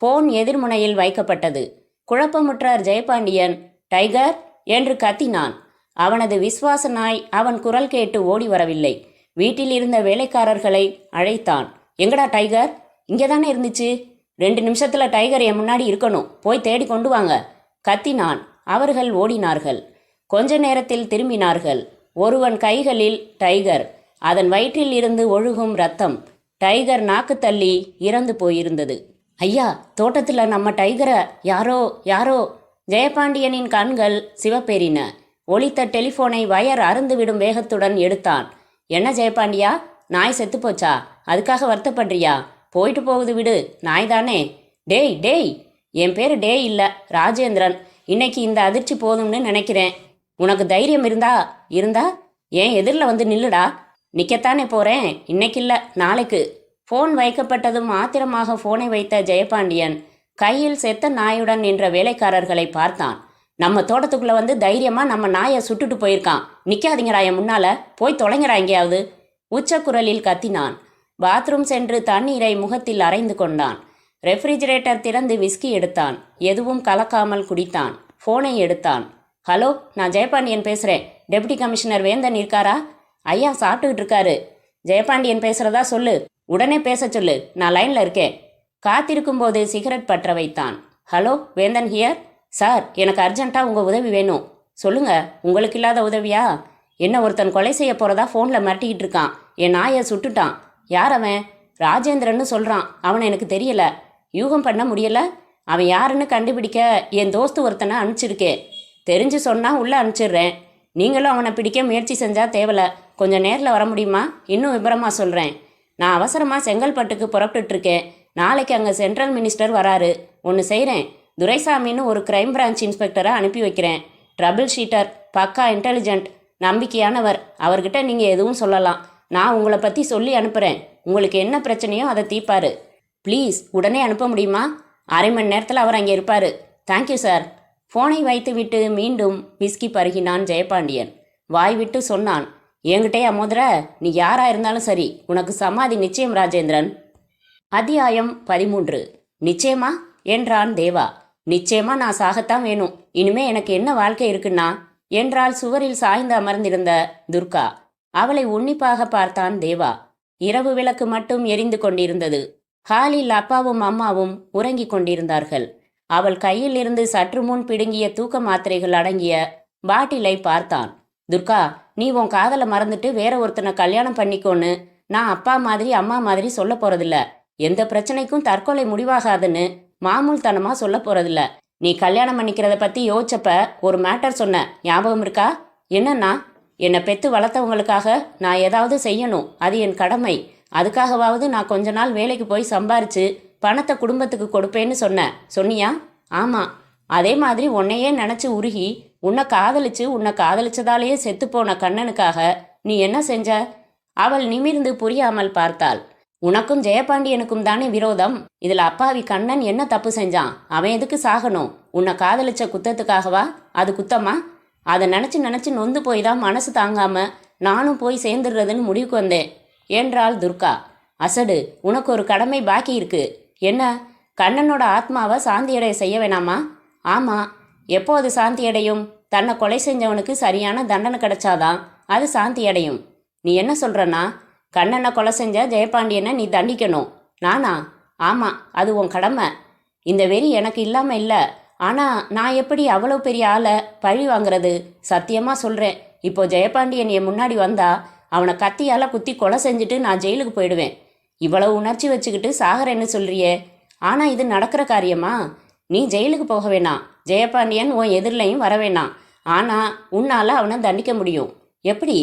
ஃபோன் எதிர்முனையில் வைக்கப்பட்டது. குழப்பமுற்றார் ஜெயபாண்டியன். டைகர் என்று கத்தினான். அவனது விசுவாச நாய் அவன் குரல் கேட்டு ஓடி வரவில்லை. வீட்டில் இருந்த வேலைக்காரர்களை அழைத்தான். எங்கடா டைகர்? இங்கே தானே இருந்துச்சு. 2 நிமிஷத்தில் டைகர் என் முன்னாடி இருக்கணும், போய் தேடி கொண்டு வாங்க. கத்தினான். அவர்கள் ஓடினார்கள். கொஞ்ச நேரத்தில் திரும்பினார்கள். ஒருவன் கைகளில் டைகர், அதன் வயிற்றில் இருந்து ஒழுகும் ரத்தம். டைகர் நாக்கு தள்ளி இறந்து போயிருந்தது. ஐயா, தோட்டத்தில் நம்ம டைகரை யாரோ யாரோ. ஜெயபாண்டியனின் கண்கள் சிவப்பேறின. ஒலித்த டெலிஃபோனை வயர் அறுந்துவிடும் வேகத்துடன் எடுத்தான். என்ன ஜெயபாண்டியா, நாய் செத்து போச்சா? அதுக்காக வருத்தப்படுறியா? போயிட்டு போகுது விடு, நாய் தானே. டேய் டேய், என் பேர் டேய் இல்லை, ராஜேந்திரன். இன்னைக்கு இந்த அதிர்ச்சி போதும்னு நினைக்கிறேன். உனக்கு தைரியம் இருந்தா ஏன் எதிரில் வந்து நில்லுடா. நிற்கத்தானே போகிறேன், இன்னைக்கு இல்லை நாளைக்கு. ஃபோன் வைக்கப்பட்டதும் ஆத்திரமாக ஃபோனை வைத்த ஜெயபாண்டியன் கையில் செத்த நாயுடன் நின்ற வேலைக்காரர்களை பார்த்தான். நம்ம தோட்டத்துக்குள்ளே வந்து தைரியமாக நம்ம நாயை சுட்டுட்டு போயிருக்கான். நிற்காதீங்கடா என் முன்னால், போய் தொலைங்கடா எங்கேயாவது. உச்சக்குரலில் கத்தினான். பாத்ரூம் சென்று தண்ணீரை முகத்தில் அரைந்து கொண்டான். ரெஃப்ரிஜிரேட்டர் திறந்து விஸ்கி எடுத்தான். எதுவும் கலக்காமல் குடித்தான். ஃபோனை எடுத்தான். ஹலோ, நான் ஜெயபாண்டியன் பேசுகிறேன். டெப்டி கமிஷனர் வேந்தன் இருக்காரா? ஐயா சாப்பிட்டுக்கிட்டு இருக்காரு. ஜெயபாண்டியன் பேசுகிறதா சொல்லு, உடனே பேச சொல்லு, நான் லைனில் இருக்கேன். காத்திருக்கும் போது சிகரெட் பற்ற வைத்தான். ஹலோ, வேந்தன் ஹியர். சார், எனக்கு அர்ஜென்ட்டாக உங்கள் உதவி வேணும். சொல்லுங்க, உங்களுக்கு இல்லாத உதவியா? என்ன ஒருத்தன் கொலை செய்ய போகிறதா ஃபோனில் மிரட்டிக்கிட்டு இருக்கான். என் நாயை சுட்டுட்டான். யார் அவன்? ராஜேந்திரன்னு சொல்கிறான். அவனை எனக்கு தெரியல, யூகம் பண்ண முடியல. அவன் யாருன்னு கண்டுபிடிக்க என் தோஸ்து ஒருத்தனை அனுப்பிச்சிருக்கேன். தெரிஞ்சு சொன்னால் உள்ளே அனுப்பிச்சிடுறேன். நீங்களும் அவனை பிடிக்க முயற்சி செஞ்சால் தேவலை. கொஞ்சம் நேரில் வர முடியுமா? இன்னும் விபரமாக சொல்கிறேன். நான் அவசரமாக செங்கல்பட்டுக்கு புறப்பட்டுருக்கேன். நாளைக்கு அங்கே சென்ட்ரல் மினிஸ்டர் வராரு. ஒன்று செய்கிறேன், துரைசாமின்னு ஒரு கிரைம் பிரான்ச் இன்ஸ்பெக்டரை அனுப்பி வைக்கிறேன். ட்ரபிள் ஷீட்டர், பக்கா இன்டெலிஜென்ட், நம்பிக்கையானவர். அவர்கிட்ட நீங்கள் எதுவும் சொல்லலாம். நான் உங்களை பற்றி சொல்லி அனுப்புகிறேன். உங்களுக்கு என்ன பிரச்சனையோ அதை தீர்ப்பார். ப்ளீஸ் உடனே அனுப்ப முடியுமா? அரை மணி நேரத்தில் அவர் அங்கே இருப்பார். Thank you sir. ஃபோனை வைத்துவிட்டு மீண்டும் விஸ்கி பருகினான் ஜெயபாண்டியன். வாய் விட்டு சொன்னான். என்கிட்டயே அமோதர, நீ யாராக இருந்தாலும் சரி, உனக்கு சமாதி நிச்சயம் ராஜேந்திரன். அத்தியாயம் 13. நிச்சயமா என்றான் தேவா. நிச்சயமா நான் சாகத்தான் வேணும். இனிமே எனக்கு என்ன வாழ்க்கை இருக்குன்னா என்றால் சுவரில் சாய்ந்து அமர்ந்திருந்த துர்கா. அவளை உன்னிப்பாக பார்த்தான் தேவா. இரவு விளக்கு மட்டும் எரிந்து கொண்டிருந்தது. ஹாலில் அப்பாவும் அம்மாவும் உறங்கிக் கொண்டிருந்தார்கள். அவள் கையில் இருந்து சற்று முன் பிடுங்கிய தூக்க மாத்திரைகள் அடங்கிய பாட்டிலை பார்த்தான். துர்கா, நீ உன் காதலை மறந்துட்டு வேற ஒருத்தனை கல்யாணம் பண்ணிக்கோன்னு நான் அப்பா மாதிரி அம்மா மாதிரி சொல்ல போறதில்ல. எந்த பிரச்சனைக்கும் தற்கொலை முடிவாகாதுன்னு மாமூல்தனமா சொல்ல போறதில்ல. நீ கல்யாணம் பண்ணிக்கிறத பத்தி யோசிச்சப்ப ஒரு மேட்டர் சொன்ன, ஞாபகம் இருக்கா? என்னன்னா, என்னை பெற்று வளர்த்தவங்களுக்காக நான் ஏதாவது செய்யணும், அது என் கடமை. அதுக்காகவாவது நான் கொஞ்ச நாள் வேலைக்கு போய் சம்பாரிச்சு பணத்தை குடும்பத்துக்கு கொடுப்பேன்னு சொன்ன. சொன்னியா? ஆமாம். அதே மாதிரி உன்னையே நினச்சி உருகி உன்னை காதலிச்சதாலேயே செத்துப்போன கண்ணனுக்காக நீ என்ன செஞ்ச? அவள் நிமிர்ந்து புரியாமல் பார்த்தாள். உனக்கும் ஜெயபாண்டியனுக்கும் தானே விரோதம். இதில் அப்பாவி கண்ணன் என்ன தப்பு செஞ்சான்? அவன் எதுக்கு சாகணும்? உன்னை காதலிச்ச குத்தத்துக்காகவா? அது குத்தமா? அதை நினச்சி நினச்சி நொந்து போய் தான் மனசு தாங்காம நானும் போய் சேர்ந்துடுறதுன்னு முடிவுக்கு வந்தேன் என்றாள் துர்கா. அசடு, உனக்கு ஒரு கடமை பாக்கி இருக்கு. என்ன? கண்ணனோட ஆத்மாவை சாந்தியடைய செய்ய வேணாமா? ஆமாம். எப்போ அது சாந்தி அடையும்? தன்னை கொலை செஞ்சவனுக்கு சரியான தண்டனை கிடைச்சாதான் அது சாந்தி அடையும். நீ என்ன சொல்கிறன்னா, கண்ணனை கொலை செஞ்ச ஜெயபாண்டியனை நீ தண்டிக்கணும்? நானா? ஆமாம், அது உன் கடமை. இந்த வெறி எனக்கு இல்லாமல் இல்லை. ஆனால் நான் எப்படி அவ்வளோ பெரிய ஆளை பழி வாங்குறது? சத்தியமாக சொல்கிறேன், இப்போ ஜெயபாண்டியன் என் முன்னாடி வந்தா அவனை கத்தியால் குத்தி கொலை செஞ்சுட்டு நான் ஜெயிலுக்கு போயிடுவேன். இவ்வளவு உணர்ச்சி வச்சுக்கிட்டு சாகரன்னு சொல்கிறியே, ஆனால் இது நடக்கிற காரியமா? நீ ஜெயிலுக்கு போக வேணாம், ஜெயபாண்டியன் உன் எதிரிலையும் வர வேணாம். ஆனால் உன்னால் அவனை தண்டிக்க முடியும். எப்படி?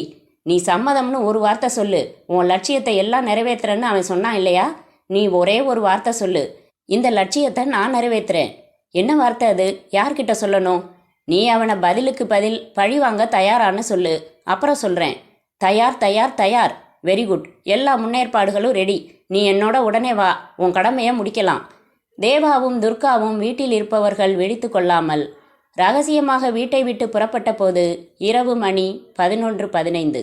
நீ சம்மதம்னு ஒரு வார்த்தை சொல்லு. உன் லட்சியத்தை எல்லாம் நிறைவேற்றுறேன்னு அவன் சொன்னான் இல்லையா? நீ ஒரே ஒரு வார்த்தை சொல்லு, இந்த லட்சியத்தை நான் நிறைவேற்றுறேன். என்ன வார்த்தை அது? யார்கிட்ட சொல்லணும்? நீ அவனை பதிலுக்கு பதில் பழி வாங்க தயாரான்னு சொல்லு. அப்புறம் சொல்கிறேன். தயார் தயார் தயார். Very good. எல்லா முன்னேற்பாடுகளும் ரெடி. நீ என்னோட உடனே வா, உன் கடமையை முடிக்கலாம். தேவாவும் துர்காவும் வீட்டில் இருப்பவர்கள் வெடித்து கொள்ளாமல் ரகசியமாக வீட்டை விட்டு புறப்பட்ட போது இரவு மணி 11:15.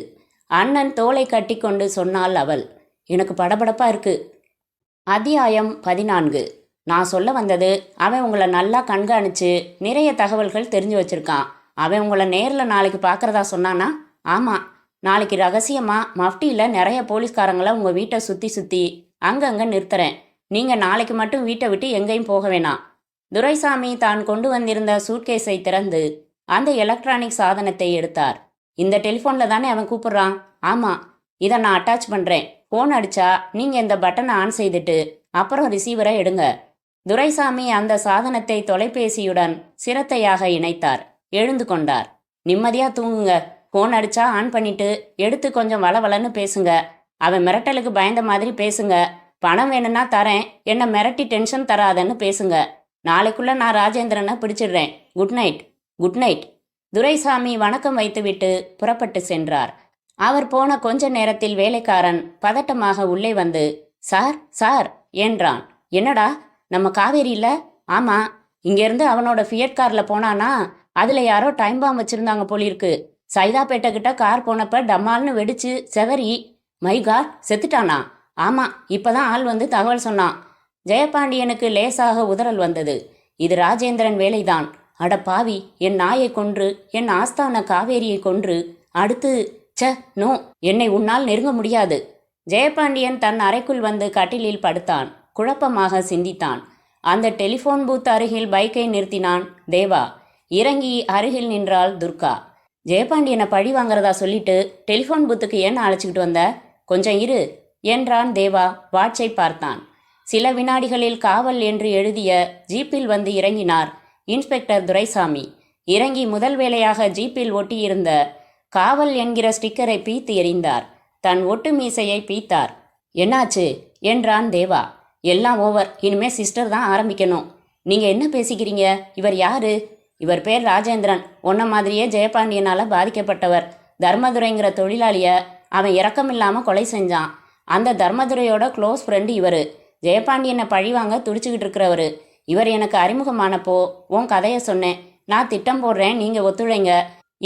அண்ணன் தோளை கட்டி கொண்டு சொன்னாள் அவள். எனக்கு படபடப்பா இருக்கு. அத்தியாயம் 14. நான் சொல்ல வந்தது, அவன் உங்களை நல்லா கண்காணிச்சு நிறைய தகவல்கள் தெரிஞ்சு வச்சிருக்கான். அவன் உங்களை நேரில் நாளைக்கு பார்க்குறதா சொன்னானா? ஆமாம். நாளைக்கு ரகசியமாக மஃப்டியில் நிறைய போலீஸ்காரங்களை உங்கள் வீட்டை சுற்றி அங்கங்கே நிறுத்துறேன். நீங்கள் நாளைக்கு மட்டும் வீட்டை விட்டு எங்கேயும் போக வேணாம். துரைசாமி தான் கொண்டு வந்திருந்த சூட்கேஸை திறந்து அந்த எலக்ட்ரானிக் சாதனத்தை எடுத்தார். இந்த டெலிஃபோனில் தானே அவன் கூப்பிட்றான்? ஆமாம். இதை நான் அட்டாச் பண்ணுறேன். ஃபோன் அடித்தா நீங்கள் இந்த பட்டனை ஆன் செய்துட்டு அப்புறம் ரிசீவரை எடுங்க. துரைசாமி அந்த சாதனத்தை தொலைபேசியுடன் சிரத்தையாக இணைத்தார். எழுந்து கொண்டார். நிம்மதியாக தூங்குங்க. ஃபோன் அடித்தா ஆன் பண்ணிட்டு எடுத்து கொஞ்சம் வளவலன்னு பேசுங்க. அவன் மிரட்டலுக்கு பயந்த மாதிரி பேசுங்க. பணம் வேணும்னா தரேன், என்னை மிரட்டி டென்ஷன் தராதன்னு பேசுங்க. நாளைக்குள்ள நான் ராஜேந்திரனை பிடிச்சிடுறேன். Good night. Good night. Duraisamy வணக்கம் வைத்துவிட்டு புறப்பட்டு சென்றார். அவர் போன கொஞ்ச நேரத்தில் வேலைக்காரன் பதட்டமாக உள்ளே வந்து, சார் சார் என்றான். என்னடா, நம்ம காவேரி இல்லை? ஆமாம். இங்கேருந்து அவனோட ஃபியட் காரில் போனானா, அதில் யாரோ டைம் பாம் வச்சுருந்தாங்க போலிருக்கு. சைதாப்பேட்டை கிட்ட கார் போனப்ப டம்மால்னு வெடிச்சு செவரி. My God, செத்துட்டானா? ஆமாம், இப்போதான் ஆள் வந்து தகவல் சொன்னான். ஜெயபாண்டியனுக்கு லேசாக உதறல் வந்தது. இது ராஜேந்திரன் வேலைதான். அட பாவி, என் நாயை கொன்று, என் ஆஸ்தான காவேரியை கொன்று, அடுத்து நோ, என்னை உன்னால் நெருங்க முடியாது. ஜெயபாண்டியன் தன் அறைக்குள் வந்து கட்டிலில் படுத்தான். குழப்பமாக சிந்தித்தான். அந்த டெலிஃபோன் பூத் அருகில் பைக்கை நிறுத்தினான் தேவா. இறங்கி அருகில் நின்றாள் துர்கா. ஜெயபாண்டியனை பழி வாங்குறதா சொல்லிட்டு டெலிஃபோன் பூத்துக்கு ஏன் அழைச்சிக்கிட்டு வந்த? கொஞ்சம் இரு என்றான் தேவா. வாட்சை பார்த்தான். சில வினாடிகளில் காவல் என்று எழுதிய ஜீப்பில் வந்து இறங்கினார் இன்ஸ்பெக்டர் துரைசாமி. இறங்கி முதல் வேளையாக ஜீப்பில் ஒட்டியிருந்த காவல் என்கிற ஸ்டிக்கரை பீத்து எறிந்தார். தன் ஒட்டு மீசையை பீத்தார். என்னாச்சு என்றான் தேவா. எல்லாம் ஓவர். இனிமே சிஸ்டர் தான் ஆரம்பிக்கணும். நீங்க என்ன பேசிக்கிறீங்க? இவர் யாரு? இவர் பேர் ராஜேந்திரன். உன்ன மாதிரியே ஜெயபாண்டியனால பாதிக்கப்பட்டவர். தர்மதுரைங்கிற தொழிலாளிய அவன் இரக்கமில்லாம கொலை செஞ்சான். அந்த தர்மதுரையோட க்ளோஸ் ஃப்ரெண்டு இவர். ஜெயபாண்டியனை பழிவாங்க துடிச்சுக்கிட்டு இருக்கிறவர். இவர் எனக்கு அறிமுகமானப்போ உன் கதையை சொன்னேன். நான் திட்டம் போடுறேன், நீங்கள் ஒத்துழைங்க.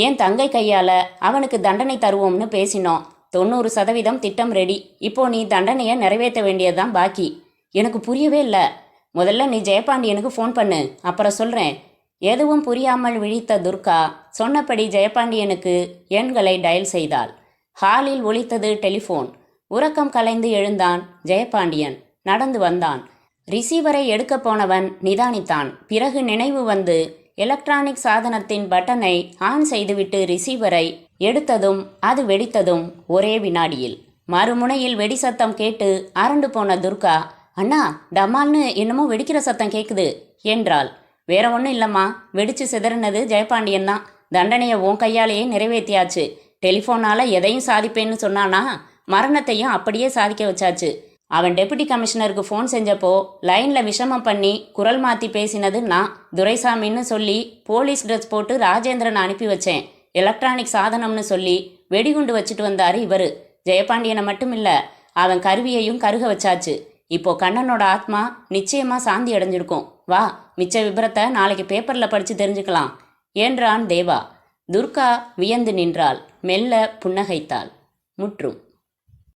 என் தங்கை கையால் அவனுக்கு தண்டனை தருவோம்னு பேசினோம். 90% திட்டம் ரெடி. இப்போ நீ தண்டனையை நிறைவேற்ற வேண்டியதுதான் பாக்கி. எனக்கு புரியவே இல்லை. முதல்ல நீ ஜெயபாண்டியனுக்கு ஃபோன் பண்ணு, அப்புறம் சொல்கிறேன். எதுவும் புரியாமல் விழித்த துர்கா சொன்னபடி ஜெயபாண்டியனுக்கு எண்களை டயல் செய்தாள். ஹாலில் ஒலித்தது டெலிஃபோன். உறக்கம் கலைந்து எழுந்தான் ஜெயபாண்டியன். நடந்து வந்தான். ரிசீவரை எடுக்க போனவன் நிதானித்தான். பிறகு நினைவு வந்து எலக்ட்ரானிக் சாதனத்தின் பட்டனை ஆன் செய்துவிட்டு ரிசீவரை எடுத்ததும் அது வெடித்ததும் ஒரே வினாடியில். மறுமுனையில் வெடி சத்தம் கேட்டு அரண்டு போன துர்கா, அண்ணா, டமால்னு என்னமோ வெடிக்கிற சத்தம் கேட்குது என்றாள். வேற ஒன்றும் இல்லைம்மா, வெடிச்சு சிதறினது ஜெயபாண்டியன் தான். தண்டனையை உன் கையாலேயே நிறைவேற்றியாச்சு. டெலிஃபோனால் எதையும் சாதிப்பேன்னு சொன்னானா, மரணத்தையும் அப்படியே சாதிக்க வச்சாச்சு. அவன் டெபுட்டி கமிஷனருக்கு ஃபோன் செஞ்சப்போ லைனில் விஷமம் பண்ணி குரல் மாற்றி பேசினது நான் துரைசாமின்னு சொல்லி போலீஸ் ட்ரெஸ் போட்டு ராஜேந்திரன் அனுப்பி வச்சேன். எலக்ட்ரானிக் சாதனம்னு சொல்லி வெடிகுண்டு வச்சுட்டு வந்தார் இவர். ஜெயபாண்டியனை மட்டும் இல்லை, அவன் கருவியையும் கருக வச்சாச்சு. இப்போ கண்ணனோட ஆத்மா நிச்சயமாக சாந்தி அடைஞ்சிருக்கும். வா, மிச்ச விபரத்தை நாளைக்கு பேப்பரில் படித்து தெரிஞ்சுக்கலாம் என்றான் தேவா. துர்கா வியந்து நின்றாள். மெல்ல புன்னகைத்தாள். முற்றும்.